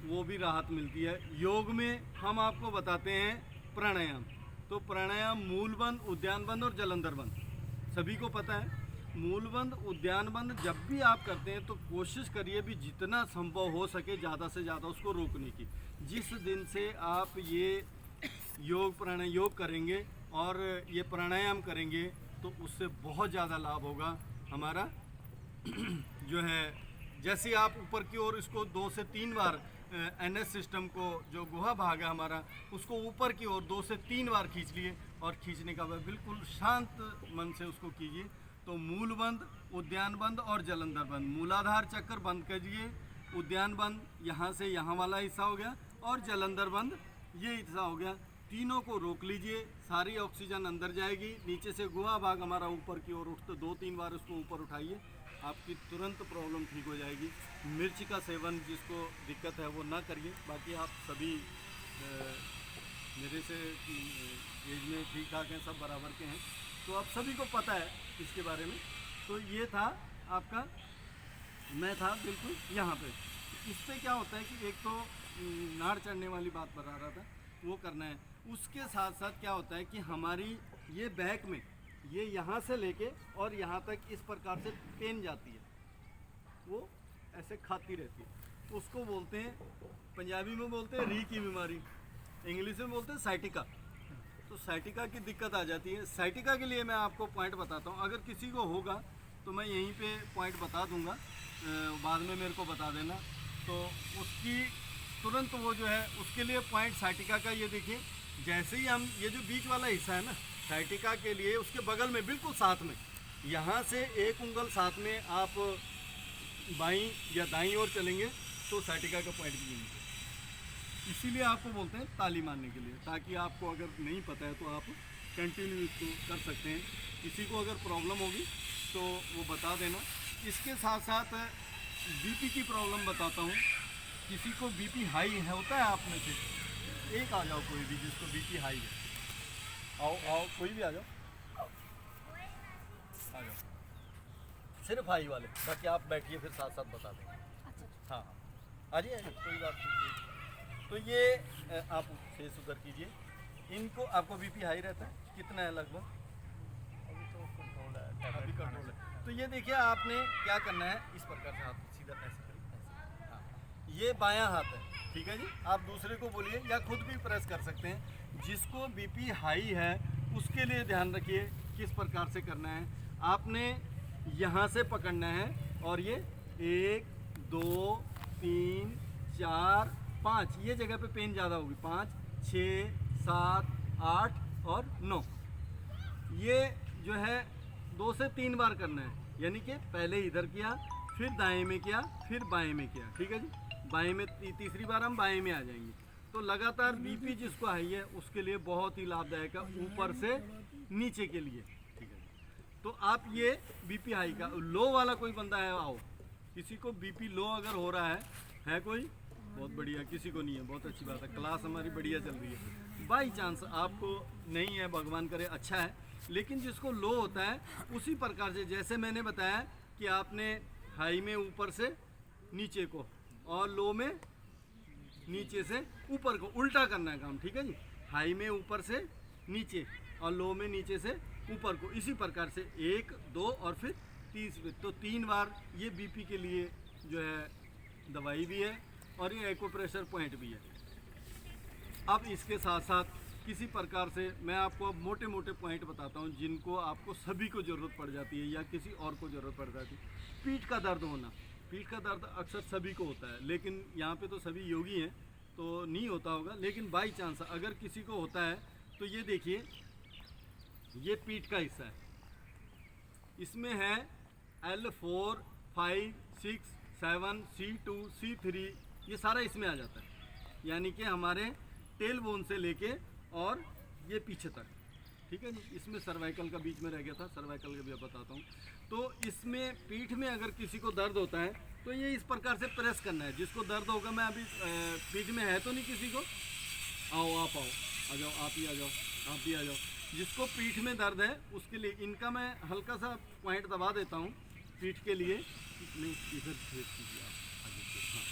वो भी राहत मिलती है। योग में हम आपको बताते हैं प्राणायाम। तो प्राणायाम मूलबंध, उद्यान बंध और जलंधर बंध, सभी को पता है। मूलबंध, उद्यान बंध जब भी आप करते हैं तो कोशिश करिए भी जितना संभव हो सके ज़्यादा से ज़्यादा उसको रोकने की। जिस दिन से आप ये योग करेंगे और ये प्राणायाम करेंगे तो उससे बहुत ज़्यादा लाभ होगा हमारा। जो है, जैसे आप ऊपर की ओर इसको 2 से 3 बार एनएस सिस्टम को, जो गुहा भाग है हमारा, उसको ऊपर की ओर 2 से 3 बार खींच लिए, और खींचने का बाद बिल्कुल शांत मन से उसको कीजिए। तो मूल बंद, उद्यान बंद और जलंधर बंद। मूलाधार चक्कर बंद करिए, उद्यान बंद यहाँ से यहाँ वाला हिस्सा हो गया, और जलंधर बंद ये हिस्सा हो गया। तीनों को रोक लीजिए, सारी ऑक्सीजन अंदर जाएगी। नीचे से गुहा भाग हमारा ऊपर की ओर उठते, 2-3 बार उसको ऊपर उठाइए, आपकी तुरंत प्रॉब्लम ठीक हो जाएगी। मिर्च का सेवन जिसको दिक्कत है वो ना करिए। बाकी आप सभी मेरे से एज में ठीक ठाक हैं, सब बराबर के हैं, तो आप सभी को पता है इसके बारे में। तो ये था आपका, मैं था बिल्कुल यहाँ पे। इस पर क्या होता है कि एक तो नाड़ चढ़ने वाली बात बता रहा था, वो करना है। उसके साथ साथ क्या होता है कि हमारी ये बैक में, ये यहाँ से लेके और यहाँ तक इस प्रकार से पेन जाती है, वो ऐसे खाती रहती है। उसको बोलते हैं, पंजाबी में बोलते हैं री की बीमारी, इंग्लिश में बोलते हैं साइटिका। तो साइटिका की दिक्कत आ जाती है। साइटिका के लिए मैं आपको पॉइंट बताता हूँ। अगर किसी को होगा तो मैं यहीं पे पॉइंट बता दूँगा, बाद में मेरे को बता देना। तो उसकी तुरंत वो जो है, उसके लिए पॉइंट साइटिका का ये देखिए, जैसे ही हम ये जो बीच वाला हिस्सा है ना, साइटिका के लिए उसके बगल में बिल्कुल साथ में, यहाँ से एक उंगल साथ में आप बाईं या दाईं ओर चलेंगे तो साइटिका का पॉइंट भी यहीं पे। इसीलिए आपको बोलते हैं ताली मारने के लिए, ताकि आपको अगर नहीं पता है तो आप कंटिन्यू इसको कर सकते हैं। किसी को अगर प्रॉब्लम होगी तो वो बता देना। इसके साथ साथ बीपी की प्रॉब्लम बताता हूँ। किसी को बीपी हाई है होता है आप में से, एक आ जाओ कोई भी जिसको बीपी हाई है, आओ आओ कोई भी आ जाओ, आ जाओ, सिर्फ हाई वाले, बाकी आप बैठिए फिर साथ साथ बता देंगे। हाँ आ जाइए, कोई बात नहीं। तो ये आप फेस उधर कीजिए। इनको आपको बीपी हाई रहता है, कितना है लगभग?
अभी तो कंट्रोल है,
अभी कंट्रोल है। तो ये देखिए आपने क्या करना है, इस प्रकार से हाथ सीधा ऐसे करिए, ऐसे। हाँ, ये बायां हाथ है, ठीक है जी। आप दूसरे को बोलिए या खुद भी प्रेस कर सकते हैं। जिसको बीपी हाई है उसके लिए ध्यान रखिए किस प्रकार से करना है। आपने यहाँ से पकड़ना है और ये 1 2 3 4 5 ये जगह पे पेन ज़्यादा होगी, 5 6 7 8 और 9। ये जो है 2 से 3 बार करना है, यानी कि पहले इधर किया, फिर दाएं में किया, फिर बाएं में किया, ठीक है जी। बाएं में तीसरी बार हम बाएं में आ जाएंगे। तो लगातार बीपी जिसको हाई है उसके लिए बहुत ही लाभदायक है, ऊपर से नीचे के लिए, ठीक है जी। तो आप ये बीपी हाई का, लो वाला कोई बंदा है आओ, किसी को बीपी लो अगर हो रहा है कोई? बहुत बढ़िया, किसी को नहीं है, बहुत अच्छी बात है, क्लास हमारी बढ़िया चल रही है। बाई चांस आपको नहीं है, भगवान करे अच्छा है, लेकिन जिसको लो होता है उसी प्रकार से जैसे मैंने बताया कि आपने हाई में ऊपर से नीचे को और लो में नीचे से ऊपर को, उल्टा करना है काम, ठीक है जी। हाई में ऊपर से नीचे और लो में नीचे से ऊपर को, इसी प्रकार से 1 2 और फिर 30, तो 3 बार ये बीपी के लिए जो है दवाई भी है और ये एक्यूप्रेशर पॉइंट भी है। अब इसके साथ साथ किसी प्रकार से मैं आपको अब मोटे मोटे पॉइंट बताता हूँ जिनको आपको सभी को ज़रूरत पड़ जाती है या किसी और को ज़रूरत पड़ जाती है। पीठ का दर्द होना, पीठ का दर्द अक्सर सभी को होता है, लेकिन यहाँ पे तो सभी योगी हैं तो नहीं होता होगा, लेकिन बाई चांस अगर किसी को होता है तो ये देखिए, ये पीठ का हिस्सा है, इसमें है L4 5 6 7 C2 C3, ये सारा इसमें आ जाता है, यानी कि हमारे टेल बोन से लेके और ये पीछे तक, ठीक है जी। इसमें सर्वाइकल का बीच में रह गया था, सर्वाइकल का भी अब बताता हूँ। तो इसमें पीठ में अगर किसी को दर्द होता है तो ये इस प्रकार से प्रेस करना है। जिसको दर्द होगा, मैं अभी पीठ में है तो नहीं किसी को, आओ आप आओ, आ जाओ, आप ही आ जाओ, आप भी आ जाओ। जिसको पीठ में दर्द है उसके लिए इनका मैं हल्का सा पॉइंट दबा देता हूँ पीठ के लिए। नहीं इधर भेज कीजिए आप आगे से, हाँ।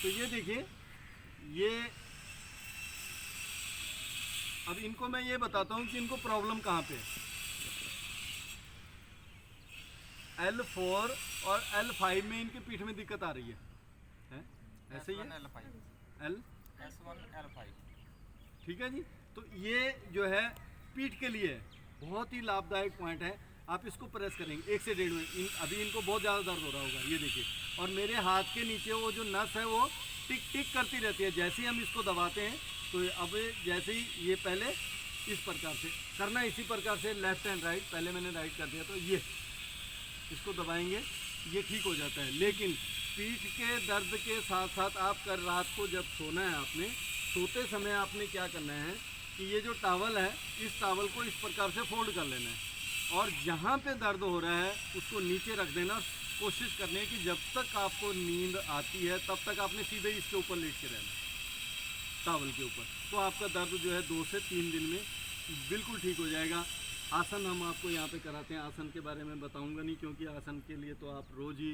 तो ये देखिए, ये अब इनको मैं ये बताता हूँ कि इनको प्रॉब्लम कहाँ पे है। L4 और L5 में इनके पीठ में दिक्कत आ रही है? ऐसे ही है L
S1 L5,
ठीक है जी। तो ये जो है पीठ के लिए बहुत ही लाभदायक पॉइंट है। आप इसको प्रेस करेंगे 1 से 1.5 मिनट। अभी इनको बहुत ज़्यादा दर्द हो रहा होगा, ये देखिए, और मेरे हाथ के नीचे वो जो नस है वो टिक टिक करती रहती है। जैसे ही हम इसको दबाते हैं तो अब जैसे ही ये पहले इस प्रकार से करना, इसी प्रकार से लेफ्ट एंड राइट, पहले मैंने राइट कर दिया तो ये इसको दबाएंगे, ये ठीक हो जाता है। लेकिन पीठ के दर्द के साथ साथ आप कर रात को जब सोना है, आपने सोते समय आपने क्या करना है कि ये जो टॉवल है, इस टॉवल को इस प्रकार से फोल्ड कर लेना है और जहाँ पे दर्द हो रहा है उसको नीचे रख देना। कोशिश करनी है कि जब तक आपको नींद आती है तब तक आपने सीधे इसके ऊपर लेट के रहना, टॉवल के ऊपर। तो आपका दर्द जो है 2 से 3 दिन में बिल्कुल ठीक हो जाएगा। आसन हम आपको यहाँ पे कराते हैं, आसन के बारे में बताऊंगा नहीं क्योंकि आसन के लिए तो आप रोज़ ही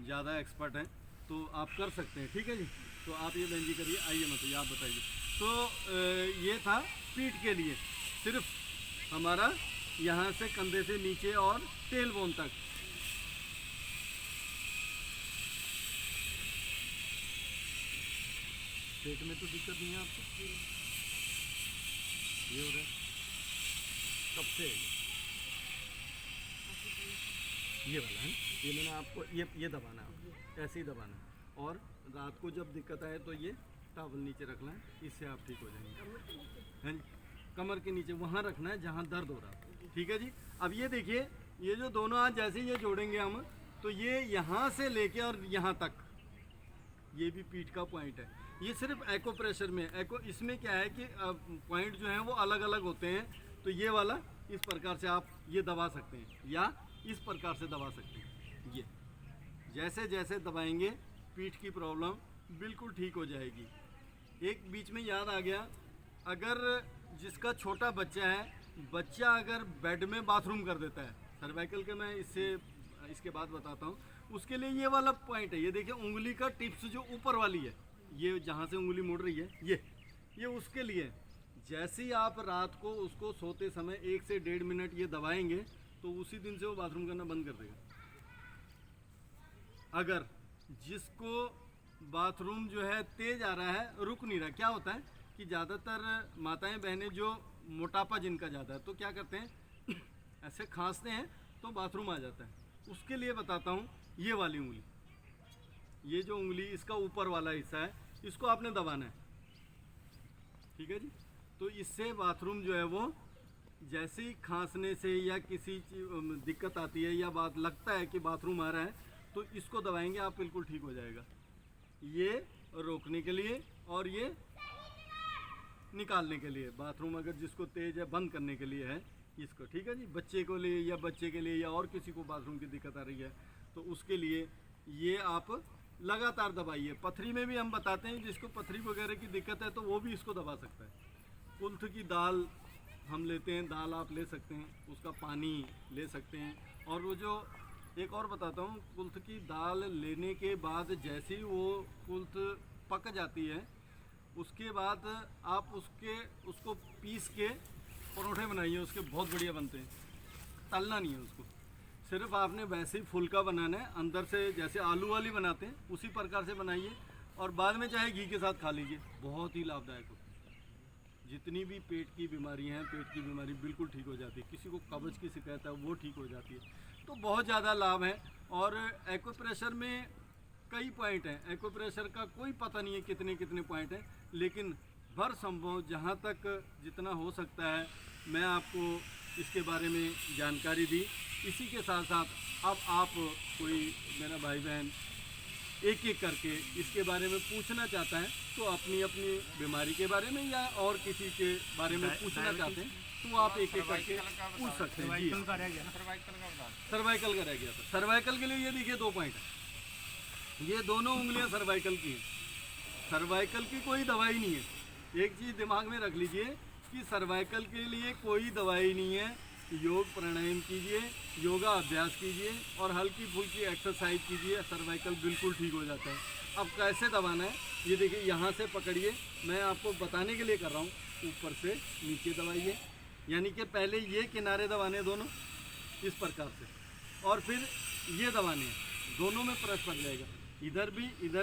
ज़्यादा एक्सपर्ट हैं, तो आप कर सकते हैं, ठीक है जी। तो आप ये बहन जी करिए, आइए मतलब आप बताइए। तो ये था पीठ के लिए, सिर्फ हमारा यहाँ से कंधे से नीचे और टेल बोन तक। पेट में तो दिक्कत नहीं है आपको, ये हो रहा है कब से? ये वाला है, ये मैंने आपको ये दबाना है, ऐसे ही दबाना है। और रात को जब दिक्कत आए तो ये टॉवल नीचे रखना है, इससे आप ठीक हो जाएंगे, हैं जी। कमर के नीचे वहाँ रखना है जहाँ दर्द हो रहा है। ठीक है जी। अब ये देखिए, ये जो दोनों हाथ जैसे ही ये जोड़ेंगे हम, तो ये यहाँ से लेके और यहाँ तक, ये भी पीठ का पॉइंट है। ये सिर्फ एको प्रेशर में, एको इसमें क्या है कि पॉइंट जो हैं वो अलग अलग होते हैं। तो ये वाला इस प्रकार से आप ये दबा सकते हैं या इस प्रकार से दबा सकते हैं। ये जैसे जैसे दबाएंगे पीठ की प्रॉब्लम बिल्कुल ठीक हो जाएगी। एक बीच में याद आ गया, अगर जिसका छोटा बच्चा है, बच्चा अगर बेड में बाथरूम कर देता है, सर्वाइकल के मैं इसके बाद बताता हूँ, उसके लिए ये वाला पॉइंट है। ये देखिए उंगली का टिप्स जो ऊपर वाली है, ये जहाँ से उंगली मुड़ रही है, ये उसके लिए। जैसे ही आप रात को उसको सोते समय 1 से 1.5 मिनट ये दबाएंगे तो उसी दिन से वो बाथरूम करना बंद कर देगा। अगर जिसको बाथरूम जो है तेज आ रहा है, रुक नहीं रहा, क्या होता है कि ज़्यादातर माताएं बहनें जो मोटापा जिनका ज़्यादा है तो क्या करते हैं ऐसे खांसते हैं तो बाथरूम आ जाता है। उसके लिए बताता हूँ, ये वाली उंगली, ये जो उंगली इसका ऊपर वाला हिस्सा है, इसको आपने दबाना है। ठीक है जी। तो इससे बाथरूम जो है वो जैसे ही खांसने से या किसी दिक्कत आती है या बात लगता है कि बाथरूम आ रहा है तो इसको दबाएंगे आप, बिल्कुल ठीक हो जाएगा। ये रोकने के लिए और ये निकालने के लिए, बाथरूम अगर जिसको तेज है बंद करने के लिए है इसको। ठीक है जी। बच्चे को लिए या बच्चे के लिए या और किसी को बाथरूम की दिक्कत आ रही है तो उसके लिए ये आप लगातार दबाइए। पथरी में भी हम बताते हैं, जिसको पथरी वगैरह की दिक्कत है तो वो भी इसको दबा सकता है। कुल्थ की दाल हम लेते हैं, दाल आप ले सकते हैं, उसका पानी ले सकते हैं। और वो जो एक और बताता हूँ, कुल्थ की दाल लेने के बाद जैसे ही वो कुल्थ पक जाती है उसके बाद आप उसको पीस के परोठे बनाइए, उसके बहुत बढ़िया बनते हैं। तलना नहीं है उसको, सिर्फ आपने वैसे ही फुल्का बनाना है, अंदर से जैसे आलू वाली बनाते हैं उसी प्रकार से बनाइए और बाद में चाहे घी के साथ खा लीजिए, बहुत ही लाभदायक होता है। जितनी भी पेट की बीमारी हैं, पेट की बीमारी बिल्कुल ठीक हो जाती है। किसी को कब्ज की शिकायत है वो ठीक हो जाती है। तो बहुत ज़्यादा लाभ है। और एक्यूप्रेशर में कई पॉइंट हैं, एक्यूप्रेशर का कोई पता नहीं है कितने कितने पॉइंट हैं, लेकिन भर संभव जहाँ तक जितना हो सकता है मैं आपको इसके बारे में जानकारी दी। इसी के साथ साथ अब आप कोई मेरा भाई बहन एक एक करके इसके बारे में पूछना चाहता है तो अपनी अपनी बीमारी के बारे में या और किसी के बारे में पूछना चाहते हैं तो आप एक एक करके पूछ सकते हैं। जी, सर्वाइकल का रह गया था। सर्वाइकल के लिए ये देखिए 2 पॉइंट है, ये दोनों उंगलियां सर्वाइकल की हैं। सर्वाइकल की कोई दवाई नहीं है। एक चीज़ दिमाग में रख लीजिए कि सर्वाइकल के लिए कोई दवाई नहीं है। योग प्राणायाम कीजिए, योगा अभ्यास कीजिए और हल्की फुल्की एक्सरसाइज कीजिए, सर्वाइकल बिल्कुल ठीक हो जाता है। अब कैसे दबाना है ये देखिए, यहाँ से पकड़िए, मैं आपको बताने के लिए कर रहा हूँ। ऊपर से नीचे दबाइए, यानी कि पहले ये किनारे दबाने दोनों इस प्रकार से, और फिर ये दबाने हैं, दोनों में प्रेस पड़ जाएगा, इधर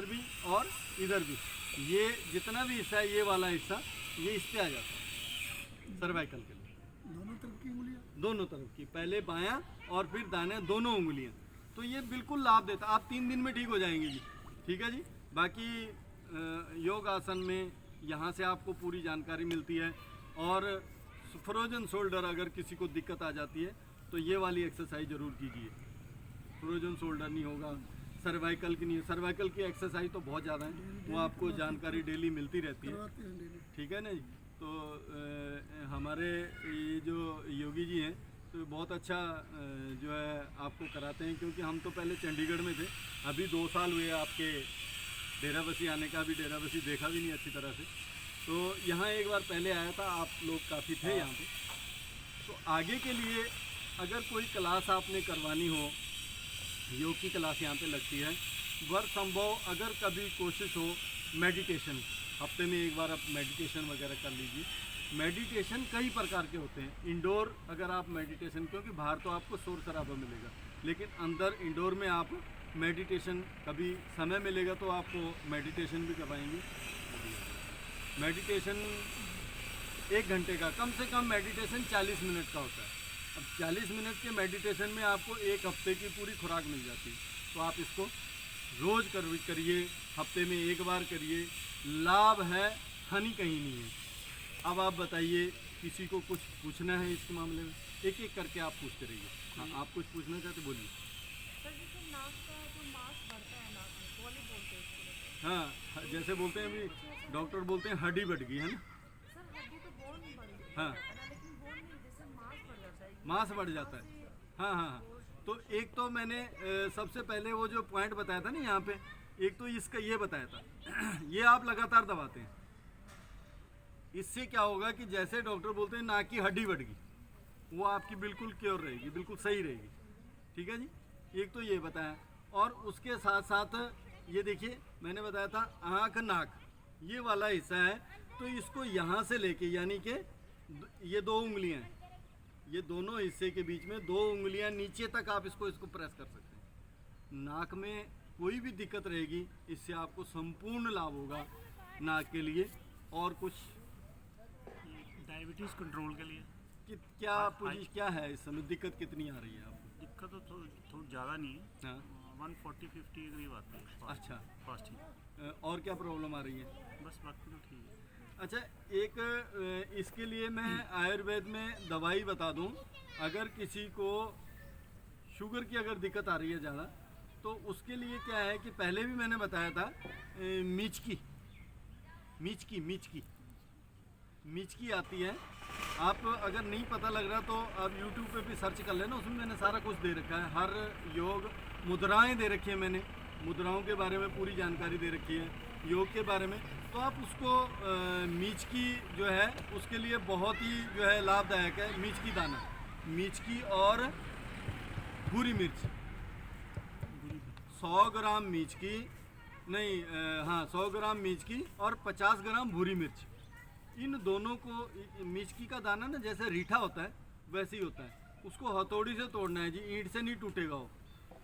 भी और इधर भी। ये जितना भी हिस्सा है, ये वाला हिस्सा ये इस पर आ जाता है सर्वाइकल के लिए।
दोनों तरफ की उंगलियां,
दोनों तरफ की, पहले बायां और फिर दायां, दोनों उंगलियां। तो ये बिल्कुल लाभ देता है। आप 3 दिन में ठीक हो जाएंगे जी। ठीक है जी। बाकी योग आसन में यहाँ से आपको पूरी जानकारी मिलती है। और फ्रोजन शोल्डर अगर किसी को दिक्कत आ जाती है तो ये वाली एक्सरसाइज ज़रूर कीजिए। फ्रोजन शोल्डर नहीं होगा, सर्वाइकल की नहीं है। सर्वाइकल की एक्सरसाइज तो बहुत ज़्यादा है, वो आपको जानकारी डेली मिलती रहती है।
करवाते हैं डेली।
ठीक है ना जी। तो हमारे ये जो योगी जी हैं तो बहुत अच्छा जो है आपको कराते हैं, क्योंकि हम तो पहले चंडीगढ़ में थे, अभी 2 साल हुए आपके डेराबस्सी आने का। अभी डेराबस्सी देखा भी नहीं अच्छी तरह से, तो यहाँ एक बार पहले आया था, आप लोग काफ़ी थे यहाँ पे। तो आगे के लिए अगर कोई क्लास आपने करवानी हो, योग की क्लास यहाँ पे लगती है। वर संभव अगर कभी कोशिश हो मेडिटेशन, हफ्ते में एक बार आप मेडिटेशन वगैरह कर लीजिए। मेडिटेशन कई प्रकार के होते हैं। इंडोर अगर आप मेडिटेशन, क्योंकि बाहर तो आपको शोर शराबा मिलेगा, लेकिन अंदर इंडोर में आप मेडिटेशन कभी समय मिलेगा तो आपको मेडिटेशन भी करवाएंगे। मेडिटेशन 1 घंटे का, कम से कम मेडिटेशन 40 मिनट का होता है। अब 40 मिनट के मेडिटेशन में आपको 1 हफ्ते की पूरी खुराक मिल जाती है। तो आप इसको रोज़ करिए, हफ्ते में 1 बार करिए, लाभ है, हानि कहीं नहीं है। अब आप बताइए किसी को कुछ पूछना है इस मामले में, एक एक करके आप पूछते रहिए। हाँ, आप कुछ पूछना चाहते बोलिए।
सर जैसे नाक का जो मांस बढ़ता है नाक में, कॉली बोलते हैं इसको।
हाँ, जैसे बोलते हैं अभी डॉक्टर बोलते हैं हड्डी बढ़ गई है ना।
सर हड्डी तो बोन बढ़ गई
हाँ।
है ना, लेकिन बोन नहीं, जैसे मांस बढ़ जाता है।
मांस बढ़ जाता है। हाँ हाँ हाँ। तो एक तो मैंने सबसे पहले वो जो पॉइंट बताया था ना यहाँ पे, एक तो इसका ये बताया था ये आप लगातार दबाते हैं, इससे क्या होगा कि जैसे डॉक्टर बोलते हैं नाक की हड्डी बढ़ गई, वो आपकी बिल्कुल क्योर रहेगी, बिल्कुल सही रहेगी। ठीक है जी, एक तो ये बताया। और उसके साथ साथ ये देखिए मैंने बताया था आँख नाक ये वाला हिस्सा है, तो इसको यहाँ से लेके यानी कि ये 2 उंगलियाँ हैं, ये दोनों हिस्से के बीच में 2 उंगलियां नीचे तक आप इसको प्रेस कर सकते हैं। नाक में कोई भी दिक्कत रहेगी, इससे आपको संपूर्ण लाभ होगा नाक के लिए। और कुछ
डायबिटीज़ कंट्रोल के लिए
कि क्या है इस समय, दिक्कत कितनी आ रही है आपको?
दिक्कत तो थोड़ी ज़्यादा नहीं है।
हाँ
140-50 के करीब आती है।
अच्छा,
फास्टिंग।
और क्या प्रॉब्लम आ रही है?
बस बाकी तो ठीक है।
अच्छा, एक इसके लिए मैं आयुर्वेद में दवाई बता दूं। अगर किसी को शुगर की अगर दिक्कत आ रही है ज़्यादा, तो उसके लिए क्या है कि पहले भी मैंने बताया था मिचकी आती है। आप अगर नहीं पता लग रहा तो आप YouTube पे भी सर्च कर लेना, उसमें मैंने सारा कुछ दे रखा है। हर योग मुद्राएं दे रखी है मैंने, मुद्राओं के बारे में पूरी जानकारी दे रखी है, योग के बारे में। तो आप उसको मिचकी जो है उसके लिए बहुत ही जो है लाभदायक है। मिचकी दाना, मिचकी और भूरी मिर्च, 100 ग्राम मिचकी नहीं, हाँ 100 ग्राम मिचकी और 50 ग्राम भूरी मिर्च, इन दोनों को, मिचकी का दाना ना जैसे रीठा होता है वैसे ही होता है, उसको हथौड़ी से तोड़ना है जी, ईंट से नहीं टूटेगा वो।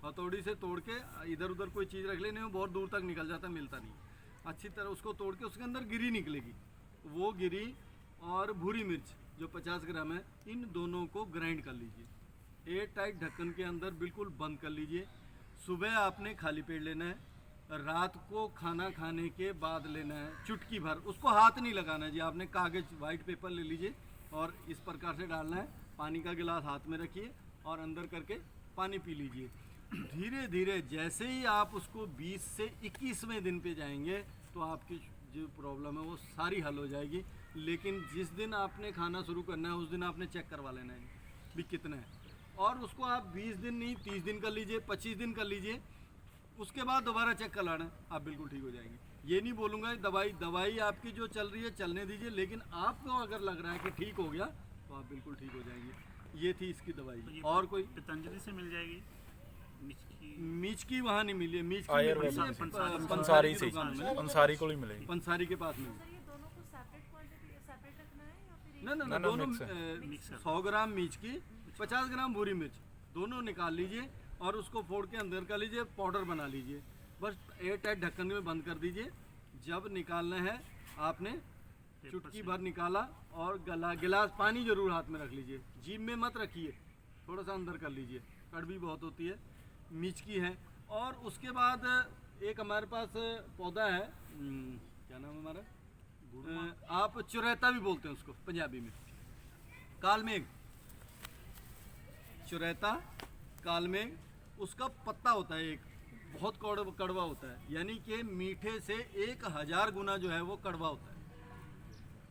हथौड़ी से तोड़ के इधर उधर कोई चीज़ रख लेने में बहुत दूर तक निकल जाता है, मिलता नहीं। अच्छी तरह उसको तोड़ के उसके अंदर गिरी निकलेगी, वो गिरी और भूरी मिर्च जो 50 ग्राम है, इन दोनों को ग्राइंड कर लीजिए, एयर टाइट ढक्कन के अंदर बिल्कुल बंद कर लीजिए। सुबह आपने खाली पेट लेना है, रात को खाना खाने के बाद लेना है, चुटकी भर। उसको हाथ नहीं लगाना है जी, आपने कागज़ वाइट पेपर ले लीजिए और इस प्रकार से डालना है, पानी का गिलास हाथ में रखिए और अंदर करके पानी पी लीजिए। धीरे धीरे जैसे ही आप उसको 20 से 21वें दिन पे जाएंगे तो आपकी जो प्रॉब्लम है वो सारी हल हो जाएगी। लेकिन जिस दिन आपने खाना शुरू करना है उस दिन आपने चेक करवा लेना है भी कितना है, और उसको आप 20 दिन नहीं 30 दिन कर लीजिए, 25 दिन कर लीजिए, उसके बाद दोबारा चेक कर लाना, आप बिल्कुल ठीक हो जाएंगे। ये नहीं बोलूँगा दवाई आपकी जो चल रही है चलने दीजिए, लेकिन आपको अगर लग रहा है कि ठीक हो गया तो आप बिल्कुल ठीक हो जाएंगे। ये थी इसकी दवाई।
तो ये
और कोई
पतंजलि से मिल जाएगी
मिचकी वहाँ नहीं मिली है, मिचकी
आयुर्वेद
मिली है
पंसारी
की
से,
दुकान में,
पंसारी को ही मिलेगी।
पंसारी के पास मिली।
सर ये दोनों को सेपरेट क्वांटिटी सेपरेट रखना है या फिर
ना ना ना,
ना,
दोनों
मिक्स
100 ग्राम मिचकी 50 ग्राम भूरी मिर्च दोनों निकाल लीजिए और उसको फोड़ के अंदर कर लीजिए, पाउडर बना लीजिए, बस एयर टाइट ढक्कन में बंद कर दीजिए। जब निकालना है आपने चुटकी भर निकाला और गिलास पानी जरूर हाथ में रख लीजिए, जीभ में मत रखिए, थोड़ा सा अंदर कर लीजिए, कड़वी बहुत होती है। मिचकी है। और उसके बाद एक हमारे पास पौधा है, क्या नाम है हमारा, आप चुरैता भी बोलते हैं उसको पंजाबी में, कालमेघ, चुरैता कालमेघ, उसका पत्ता होता है एक, बहुत कड़वा होता है, यानी कि मीठे से 1000 गुना जो है वो कड़वा होता है।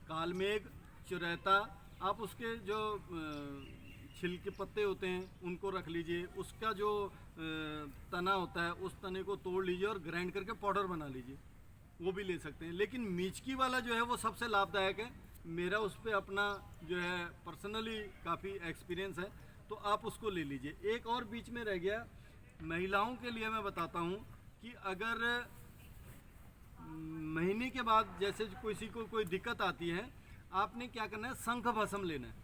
कालमेघ, चुरैता, आप उसके जो छिलके पत्ते होते हैं उनको रख लीजिए, उसका जो तना होता है उस तने को तोड़ लीजिए और ग्राइंड करके पाउडर बना लीजिए, वो भी ले सकते हैं। लेकिन मिचकी वाला जो है वो सबसे लाभदायक है, मेरा उस पर अपना जो है पर्सनली काफ़ी एक्सपीरियंस है, तो आप उसको ले लीजिए। एक और बीच में रह गया, महिलाओं के लिए मैं बताता हूँ कि अगर महीने के बाद जैसे किसी को कोई दिक्कत आती है, आपने क्या करना है, शंख भस्म लेना है।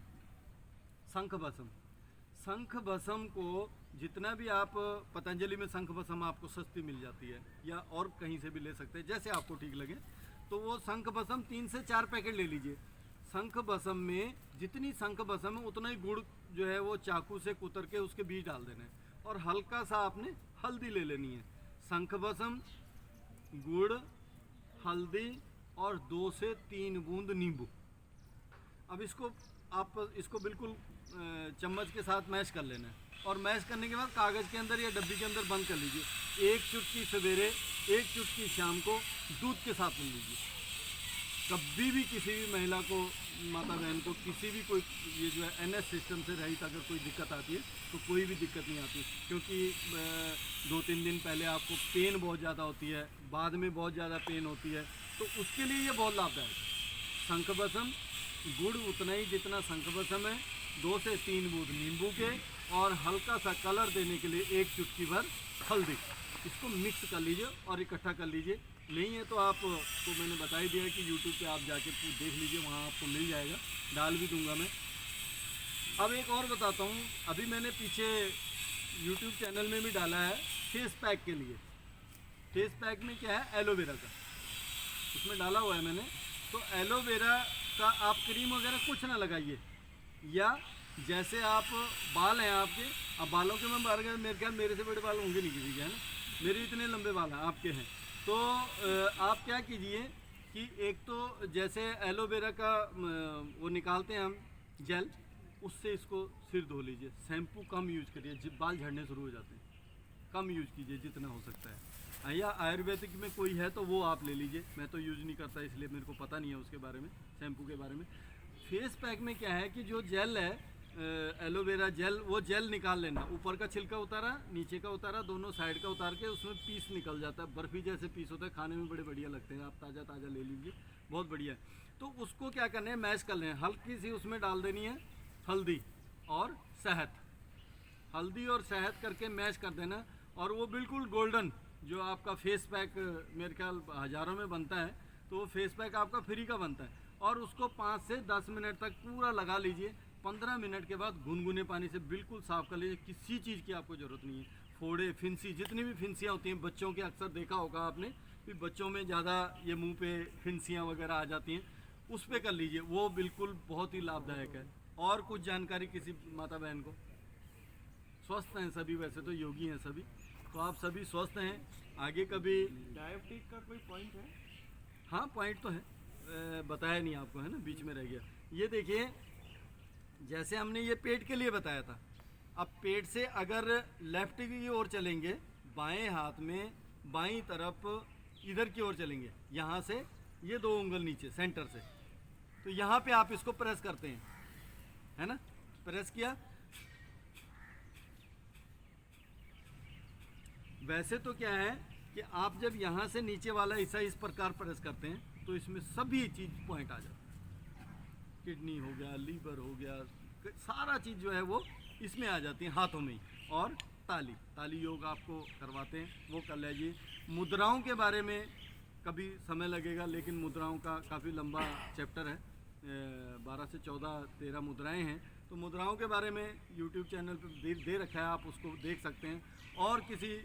शंख भस्म को जितना भी आप पतंजलि में शंख भस्म आपको सस्ती मिल जाती है या और कहीं से भी ले सकते हैं, जैसे आपको ठीक लगे, तो वो शंख भस्म 3 से 4 पैकेट ले लीजिए। शंख भस्म में जितनी शंख भस्म है उतना ही गुड़ जो है वो चाकू से कुतर के उसके बीज डाल देना है और हल्का सा आपने हल्दी ले लेनी है। शंख भस्म, गुड़, हल्दी और 2 से 3 बूंद नींबू, अब इसको आप इसको बिल्कुल चम्मच के साथ मैश कर लेना है, और मैश करने के बाद कागज़ के अंदर या डब्बी के अंदर बंद कर लीजिए। 1 चुटकी सवेरे, 1 चुटकी शाम को दूध के साथ ले लीजिए। कभी भी किसी भी महिला को, माता बहन को, किसी भी कोई ये जो है NS सिस्टम से रहित अगर कोई दिक्कत आती है तो कोई भी दिक्कत नहीं आती, क्योंकि 2-3 दिन पहले आपको पेन बहुत ज़्यादा होती है, बाद में बहुत ज़्यादा पेन होती है, तो उसके लिए ये बहुत लाभदायक है। शंखभस्म, गुड़ उतना ही जितना शंखभस्म है, 2 से 3 बूंद नींबू के, और हल्का सा कलर देने के लिए 1 चुटकी भर हल्दी, इसको मिक्स कर लीजिए और इकट्ठा कर लीजिए। नहीं है तो आपको मैंने बता ही दिया है कि YouTube पे आप जाके देख लीजिए, वहाँ आपको मिल जाएगा, डाल भी दूंगा मैं। अब एक और बताता हूँ, अभी मैंने पीछे YouTube चैनल में भी डाला है फेस पैक के लिए। फेस पैक में क्या है, एलोवेरा का उसमें डाला हुआ है मैंने। तो एलोवेरा का आप क्रीम वगैरह कुछ ना लगाइए, या जैसे आप बाल हैं आपके, अब बालों के मैं बाहर गया, मेरे ख्याल मेरे से बड़े बाल होंगे नहीं किसी के, है ना, मेरे इतने लंबे बाल हैं, आपके हैं। तो आप क्या कीजिए कि एक तो जैसे एलोवेरा का वो निकालते हैं हम जेल, उससे इसको सिर धो लीजिए। शैम्पू कम यूज करिए, बाल झड़ने शुरू हो जाते हैं, कम यूज कीजिए जितना हो सकता है। या आयुर्वेदिक में कोई है तो वो आप ले लीजिए, मैं तो यूज़ नहीं करता इसलिए मेरे को पता नहीं है उसके बारे में, शैम्पू के बारे में। फेस पैक में क्या है कि जो जेल है, एलोवेरा जेल, वो जेल निकाल लेना, ऊपर का छिलका उतारा, नीचे का उतारा, दोनों साइड का उतार के उसमें पीस निकल जाता है, बर्फ़ी जैसे पीस होता है, खाने में बड़े बढ़िया लगते हैं। आप ताज़ा ताज़ा ले लीजिए, बहुत बढ़िया है। तो उसको क्या करना है, मैश कर लें, हल्की सी उसमें डाल देनी है हल्दी और शहद, हल्दी और शहद करके मैश कर देना, और वो बिल्कुल गोल्डन, जो आपका फेस पैक मेरे ख्याल हज़ारों में बनता है, तो वो फेस पैक आपका फ्री का बनता है। और उसको 5 से 10 मिनट तक पूरा लगा लीजिए। 15 मिनट के बाद गुनगुने पानी से बिल्कुल साफ़ कर लीजिए, किसी चीज़ की आपको ज़रूरत नहीं है। फोड़े, फिंसी, जितनी भी फिंसियाँ होती हैं बच्चों के, अक्सर देखा होगा आपने कि बच्चों में ज़्यादा ये मुंह पे फिंसियाँ वगैरह आ जाती हैं, उस पर कर लीजिए, वो बिल्कुल बहुत ही लाभदायक है। और कुछ जानकारी किसी माता बहन को? स्वस्थ हैं सभी, वैसे तो योगी हैं सभी, तो आप सभी स्वस्थ हैं। आगे कभी
डायबिटीज का कोई पॉइंट है?
हाँ, पॉइंट तो है, बताया नहीं आपको, है ना, बीच में रह गया। ये देखिए, जैसे हमने ये पेट के लिए बताया था, अब पेट से अगर लेफ्ट की ओर चलेंगे, बाएं हाथ में बाईं तरफ इधर की ओर चलेंगे, यहाँ से ये 2 उंगल नीचे सेंटर से, तो यहाँ पे आप इसको प्रेस करते हैं, है ना, प्रेस किया। वैसे तो क्या है कि आप जब यहाँ से नीचे वाला हिस्सा इस प्रकार प्रेस करते हैं तो इसमें सभी चीज़ पॉइंट आ जाता है, किडनी हो गया, लीवर हो गया, सारा चीज़ जो है वो इसमें आ जाती है, हाथों में ही। और ताली योग आपको करवाते हैं, वो कर लीजिए। मुद्राओं के बारे में कभी समय लगेगा, लेकिन मुद्राओं का काफ़ी लंबा चैप्टर है, 12 से 14-13 मुद्राएं हैं, तो मुद्राओं के बारे में YouTube चैनल पर दे रखा है, आप उसको देख सकते हैं। और किसी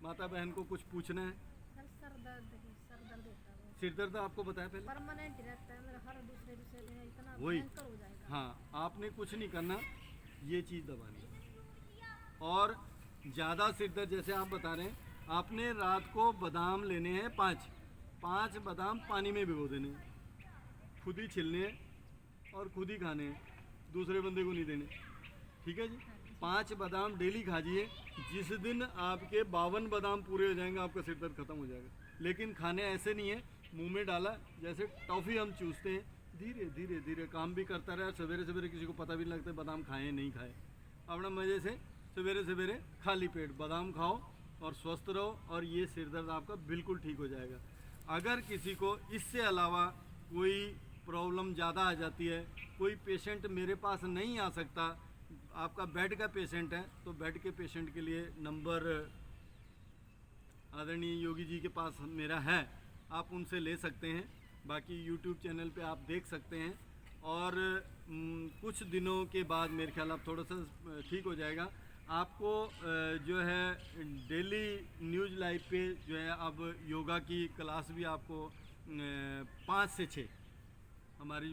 माता बहन को कुछ पूछना है?
सर दर्द होता है,
सिर दर्द आपको बताया पहले,
परमानेंट रहता है मेरा, हर दूसरे दिन इतना
वही।
भयंकर हो जाएगा।
हाँ, आपने कुछ नहीं करना, ये चीज़ दबानी है। और ज़्यादा सिर दर्द जैसे आप बता रहे हैं, आपने रात को बादाम लेने हैं 5 बादाम पानी में भिगो देने हैं, खुद ही छिलने हैं और खुद ही खाने हैं, दूसरे बंदे को नहीं देने, ठीक है जी। 5 बादाम डेली खाइए। जिस दिन आपके 52 बादाम पूरे हो जाएंगे, आपका सिर दर्द खत्म हो जाएगा। लेकिन खाने ऐसे नहीं है, मुंह में डाला, जैसे टॉफ़ी हम चूसते हैं, धीरे धीरे धीरे काम भी करता रहे। सवेरे सवेरे किसी को पता भी नहीं लगता बादाम खाएं नहीं खाए, अपना मज़े से सवेरे सवेरे खाली पेट बादाम खाओ और स्वस्थ रहो, और ये सिर दर्द आपका बिल्कुल ठीक हो जाएगा। अगर किसी को इससे अलावा कोई प्रॉब्लम ज़्यादा आ जाती है, कोई पेशेंट मेरे पास नहीं आ सकता, आपका बेड का पेशेंट है, तो बेड के पेशेंट के लिए नंबर आदरणीय योगी जी के पास मेरा है, आप उनसे ले सकते हैं। बाकी YouTube चैनल पे आप देख सकते हैं। और कुछ दिनों के बाद मेरे ख्याल अब थोड़ा सा ठीक हो जाएगा। आपको जो है डेली न्यूज़ लाइव पे जो है अब योगा की क्लास भी आपको 5 से 6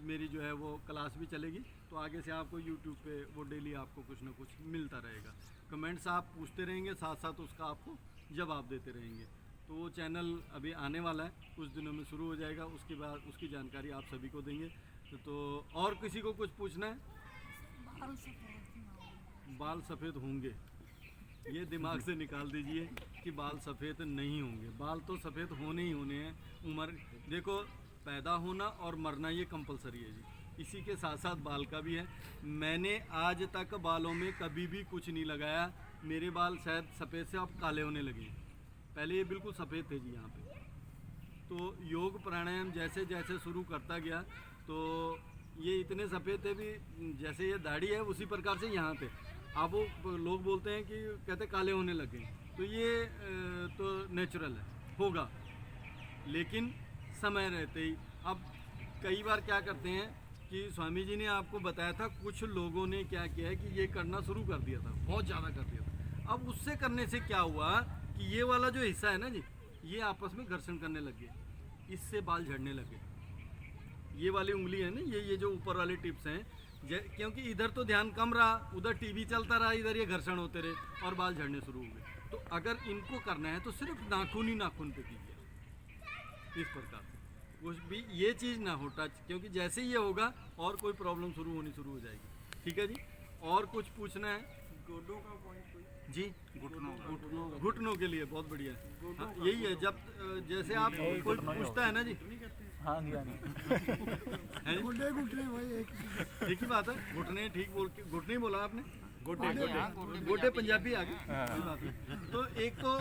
मेरी जो है वो क्लास भी चलेगी, तो आगे से आपको YouTube पे वो डेली आपको कुछ ना कुछ मिलता रहेगा। कमेंट्स आप पूछते रहेंगे, साथ साथ उसका आपको जवाब देते रहेंगे। तो वो चैनल अभी आने वाला है, कुछ दिनों में शुरू हो जाएगा, उसके बाद उसकी जानकारी आप सभी को देंगे। तो और किसी को कुछ पूछना है?
बाल सफेद ना हो।
बाल सफ़ेद होंगे, ये दिमाग से निकाल दीजिए कि बाल सफ़ेद नहीं होंगे। बाल तो सफ़ेद होने ही होने हैं। उम्र देखो, पैदा होना और मरना ये कंपलसरी है जी, इसी के साथ साथ बाल का भी है। मैंने आज तक बालों में कभी भी कुछ नहीं लगाया। मेरे बाल शायद सफ़ेद से अब काले होने लगे, पहले ये बिल्कुल सफ़ेद थे जी यहाँ पे। तो योग प्राणायाम जैसे जैसे शुरू करता गया तो ये इतने सफ़ेद थे भी, जैसे ये दाढ़ी है उसी प्रकार से यहाँ थे। अब वो लोग बोलते हैं कि कहते काले होने लगे, तो ये तो नेचुरल है, होगा, लेकिन समय रहते ही। अब कई बार क्या करते हैं कि स्वामी जी ने आपको बताया था, कुछ लोगों ने क्या किया है कि ये करना शुरू कर दिया था, बहुत ज़्यादा कर दिया था। अब उससे करने से क्या हुआ कि ये वाला जो हिस्सा है ना जी, ये आपस में घर्षण करने लग गए, इससे बाल झड़ने लगे। ये वाली उंगली है ना, ये जो ऊपर वाले टिप्स हैं, क्योंकि इधर तो ध्यान कम रहा, उधर टीवी चलता रहा, इधर ये घर्षण होते रहे और बाल झड़ने शुरू हो गए। तो अगर इनको करना है तो सिर्फ नाखून ही नाखून पे कीजिए, इस प्रकार से। कुछ भी ये चीज़ ना हो टच, क्योंकि जैसे ही ये होगा और कोई प्रॉब्लम होनी शुरू हो जाएगी। ठीक है जी, और कुछ पूछना है?
गोडों का पॉइंट कोई?
जी, घुटनों के लिए बहुत बढ़िया है। हाँ, यही है, जब जैसे आप कोई पूछता है ना जी,
हाँ जी हाँ जी।
है
गुड्डे घुटने वही एक ही।
ठीक ही बात है, घुटने ठीक बोल के, घुटने ही बोला आपने, गोटे पंजाबी आ गए, सही बात है। तो एक तो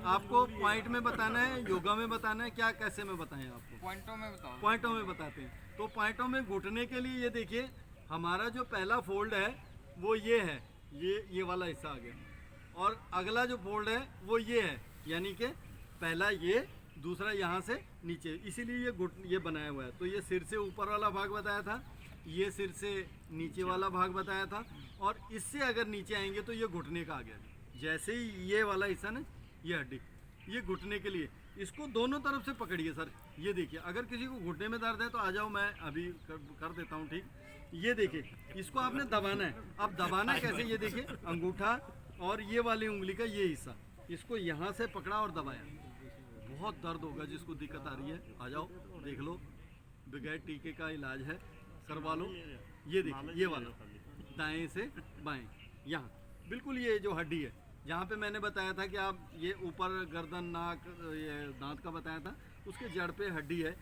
आपको पॉइंट में बताना है, योगा में बताना है, क्या कैसे में बताएं आपको?
पॉइंटों में बताओ।
पॉइंटों में बताते हैं। तो पॉइंटों में घुटने के लिए ये देखिए, हमारा जो पहला फोल्ड है वो ये है, ये वाला हिस्सा आ गया, और अगला जो फोल्ड है वो ये है, यानी कि पहला ये, दूसरा यहाँ से नीचे, इसीलिए ये बनाया हुआ है। तो ये सिर से ऊपर वाला भाग बताया था, ये सिर से नीचे वाला भाग बताया था, और इससे अगर नीचे आएंगे तो ये घुटने का आ गया। जैसे ही ये वाला हिस्सा ना, ये हड्डी, ये घुटने के लिए, इसको दोनों तरफ से पकड़िए सर। ये देखिए, अगर किसी को घुटने में दर्द है तो आ जाओ, मैं अभी कर देता हूँ ठीक। ये देखिए, इसको आपने दबाना है। अब दबाना कैसे, ये देखिए, अंगूठा और ये वाली उंगली का ये हिस्सा, इसको यहाँ से पकड़ा और दबाया। बहुत दर्द होगा जिसको दिक्कत आ रही है, आ जाओ देख लो, बगैर टीके का इलाज है, करवा लो। ये देखिए, ये वाला दाएं से बाएं, यहाँ बिल्कुल ये जो हड्डी है, जहाँ पे मैंने बताया था कि आप ये ऊपर गर्दन, नाक, ये दांत का बताया था, उसके जड़ पे हड्डी है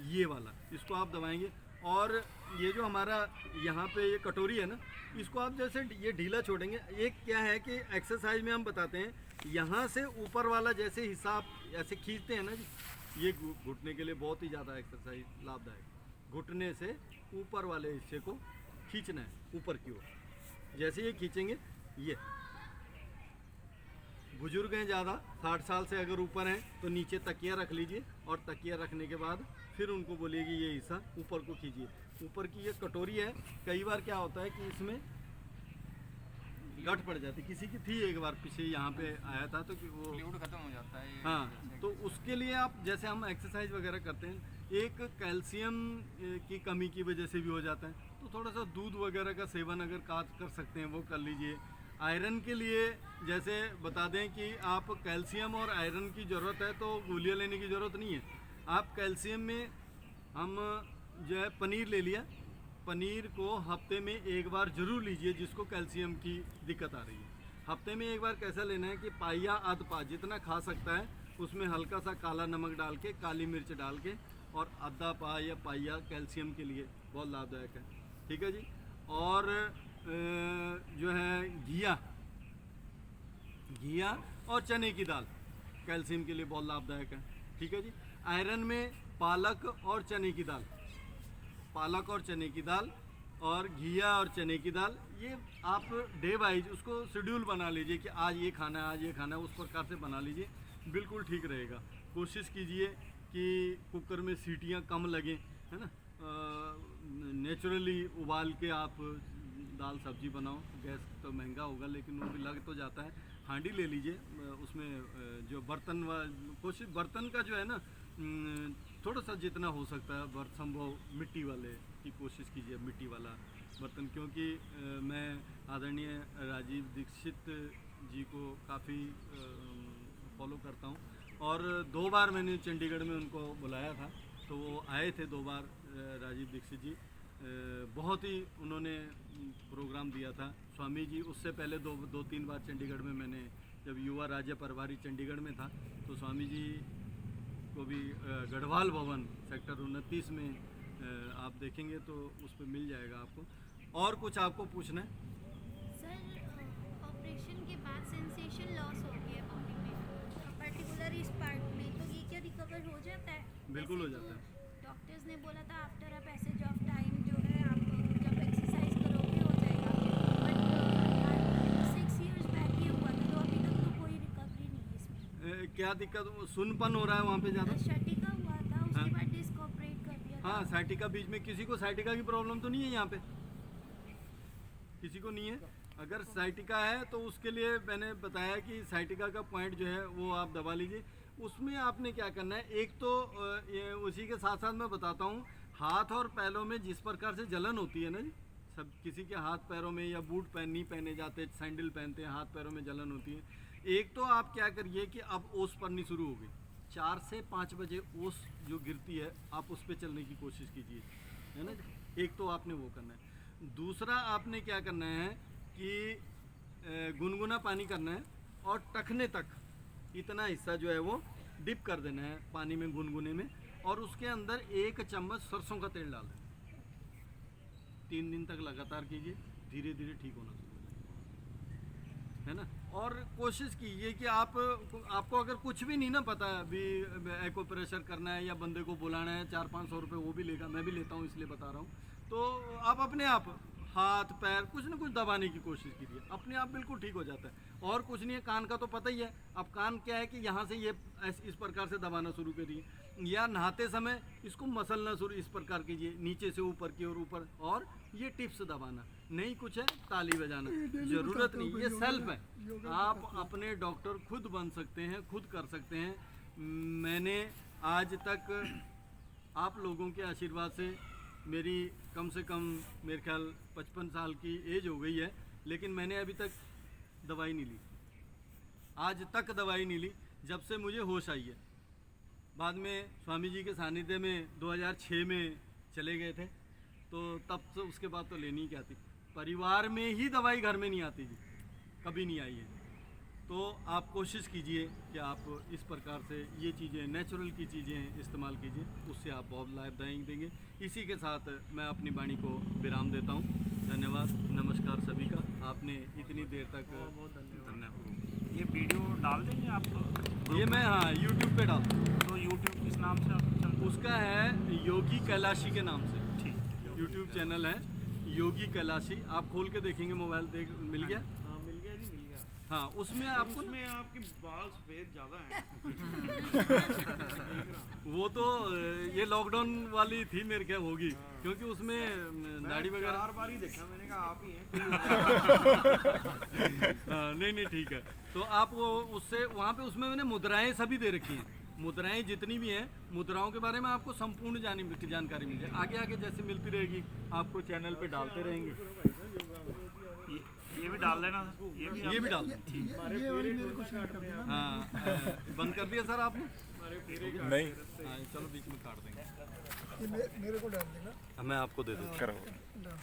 ये वाला, इसको आप दबाएंगे। और ये जो हमारा यहाँ पे ये कटोरी है ना, इसको आप जैसे ये ढीला छोड़ेंगे। एक क्या है कि एक्सरसाइज में हम बताते हैं, यहाँ से ऊपर वाला जैसे हिस्सा आप ऐसे खींचते हैं ना जी, ये घुटने के लिए बहुत ही ज़्यादा एक्सरसाइज लाभदायक। घुटने से ऊपर वाले हिस्से को खींचना है ऊपर की ओर। जैसे ये खींचेंगे, ये बुजुर्ग हैं ज़्यादा, 60 साल से अगर ऊपर हैं तो नीचे तकिया रख लीजिए, और तकिया रखने के बाद फिर उनको बोलिए कि ये हिस्सा ऊपर को खींचिए। ऊपर की ये कटोरी है, कई बार क्या होता है कि इसमें गठ पड़ जाती, किसी की थी एक बार पीछे यहाँ पे आया था तो कि वो
फ्लूइड खत्म हो जाता है।
हाँ, तो उसके लिए आप जैसे हम एक्सरसाइज वगैरह करते हैं, एक कैल्शियम की कमी की वजह से भी हो जाता है, तो थोड़ा सा दूध वगैरह का सेवन अगर कर सकते हैं वो कर लीजिए। आयरन के लिए जैसे बता दें कि आप कैल्शियम और आयरन की ज़रूरत है तो गोलियाँ लेने की ज़रूरत नहीं है। आप कैल्शियम में हम जो है पनीर ले लिया, पनीर को हफ्ते में एक बार ज़रूर लीजिए जिसको कैल्शियम की दिक्कत आ रही है। हफ्ते में एक बार कैसा लेना है कि पाइया आध पा जितना खा सकता है, उसमें हल्का सा काला नमक डाल के, काली मिर्च डाल के, और आधा पा या पाइया कैल्शियम के लिए बहुत लाभदायक है। ठीक है जी। और जो है घिया और चने की दाल कैल्शियम के लिए बहुत लाभदायक है। ठीक है जी। आयरन में पालक और चने की दाल, पालक और चने की दाल और घिया और चने की दाल, ये आप डे वाइज उसको शेड्यूल बना लीजिए कि आज ये खाना है, आज ये खाना है, उस प्रकार से बना लीजिए, बिल्कुल ठीक रहेगा। कोशिश कीजिए कि कुकर में सीटियां कम लगें, है ना। नेचुरली उबाल के आप दाल सब्जी बनाओ। गैस तो महंगा होगा लेकिन वो भी लग तो जाता है। हांडी ले लीजिए, उसमें जो बर्तन कोशिश बर्तन का जो है ना, थोड़ा सा जितना हो सकता है संभव मिट्टी वाले की कोशिश कीजिए, मिट्टी वाला बर्तन। क्योंकि मैं आदरणीय राजीव दीक्षित जी को काफ़ी फॉलो करता हूँ, और 2 बार मैंने चंडीगढ़ में उनको बुलाया था, तो वो आए थे 2 बार राजीव दीक्षित जी, बहुत ही उन्होंने प्रोग्राम दिया था। स्वामी जी उससे पहले दो तीन बार चंडीगढ़ में, मैंने जब युवा राज्य प्रभारी चंडीगढ़ में था तो स्वामी जी को भी गढ़वाल भवन सेक्टर 29 में आप देखेंगे तो उस पर मिल जाएगा आपको। और कुछ आपको पूछना है?
सर, ऑपरेशन के बाद सेंसेशन लॉस हो गया बॉडी में, पर्टिकुलर इस पार्ट में, तो ये क्या रिकवर हो जाता है?
बिल्कुल हो
वैसे
जाता
तो डॉक्टर्स ने बोला था after a passage of time जो है आप जब एक्सरसाइज करोगे हो जाएगा, बट 6 years बैक ये हुआ था, तो अभी तक तो कोई रिकवरी नहीं है इसमें।
क्या दिक्कत, सुनपन हो रहा है वहाँ पे ज़्यादा?
शटिका हुआ था,
हाँ।
उसके बाद डिस्क ऑपरेट कर दिया था।
हाँ, साइटिका बीच में, किसी को साइटिका की प्रॉब्लम तो नहीं है यहाँ पे? किसी को नहीं है? अगर साइटिका है तो उसके लिए मैंने बताया कि साइटिका का पॉइंट जो है वो आप दबा लीजिए। उसमें आपने क्या करना है, एक तो ये उसी के साथ साथ मैं बताता हूँ, हाथ और पैरों में जिस प्रकार से जलन होती है ना जी, सब किसी के हाथ पैरों में, या बूट नहीं पहने जाते, सैंडल पहनते हैं, हाथ पैरों में जलन होती है। एक तो आप क्या करिए कि अब ओस पड़नी शुरू हो गई, 4 से 5 बजे ओस जो गिरती है आप उस पर चलने की कोशिश कीजिए, है ना। एक तो आपने वो करना है। दूसरा आपने क्या करना है कि गुनगुना पानी करना है और टखने तक इतना हिस्सा जो है वो डिप कर देना है पानी में, गुनगुने में, और उसके अंदर 1 चम्मच सरसों का तेल डाल दें। 3 दिन तक लगातार कीजिए, धीरे धीरे ठीक होना शुरू हो जाएगा, है ना। और कोशिश कीजिए कि आपको अगर कुछ भी नहीं ना पता अभी एको प्रेशर करना है या बंदे को बुलाना है, 400-500 रुपये वो भी लेगा, मैं भी लेता हूँ इसलिए बता रहा हूँ, तो आप अपने आप हाथ पैर कुछ ना कुछ दबाने की कोशिश कीजिए, अपने आप बिल्कुल ठीक हो जाता है। और कुछ नहीं है, कान का तो पता ही है। अब कान क्या है कि यहाँ से ये इस प्रकार से दबाना शुरू करिए, या नहाते समय इसको मसलना शुरू इस प्रकार कीजिए, नीचे से ऊपर की ओर ऊपर, और ये टिप्स दबाना, नहीं कुछ है ताली बजाना, ज़रूरत नहीं, ये सेल्फ है। आप अपने डॉक्टर खुद बन सकते हैं, खुद कर सकते हैं। मैंने आज तक आप लोगों के आशीर्वाद से, मेरी कम से कम मेरे ख्याल 55 साल की एज हो गई है, लेकिन मैंने अभी तक दवाई नहीं ली, आज तक दवाई नहीं ली, जब से मुझे होश आई है। बाद में स्वामी जी के सानिध्य में 2006 में चले गए थे, तो तब से उसके बाद तो लेनी ही क्या थी। परिवार में ही दवाई घर में नहीं आती जी, कभी नहीं आई है। तो आप कोशिश कीजिए कि आप इस प्रकार से ये चीज़ें, नेचुरल की चीज़ें इस्तेमाल कीजिए, उससे आप बहुत लाभदायक देंगे। इसी के साथ मैं अपनी वाणी को विराम देता हूँ। धन्यवाद, नमस्कार सभी का, आपने इतनी देर तक धन्यवाद।
ये वीडियो डाल देंगे आप?
ये मैं हाँ यूट्यूब पे डालता हूँ।
तो यूट्यूब किस नाम से आप चलते?
उसका है योगी कैलाशी के नाम से,
ठीक,
यूट्यूब चैनल है योगी कैलाशी। आप खोल के देखेंगे, मोबाइल देख मिल गया?
हाँ मिल गया जी, मिल गया।
हाँ, उसमें आपको ना,
उसमें आपके बाल सफेद ज़्यादा हैं।
वो तो ये लॉकडाउन वाली थी मेरे क्या होगी, क्योंकि उसमें दाढ़ी वगैरह
4 बार ही देखा मैंने, कहा आप ही हैं।
नहीं ठीक है। तो आप वो उससे वहाँ पे उसमें मैंने मुद्राएं सभी दे रखी हैं, मुद्राएं जितनी भी हैं, मुद्राओं के बारे में आपको संपूर्ण जानकारी मिल जाए। आगे आगे जैसे मिलती रहेगी आपको चैनल पे डालते रहेंगे।
ये भी डाल देना,
ये भी डाल दें।
ये वाली मेरे को शेयर कर देना।
हाँ, बंद कर दिया सर आपने?
नहीं,
हाँ, चलो बीच में काट देंगे।
ये मेरे को डाल देना।
मैं आपको दे दूँ।
करो।
डाल।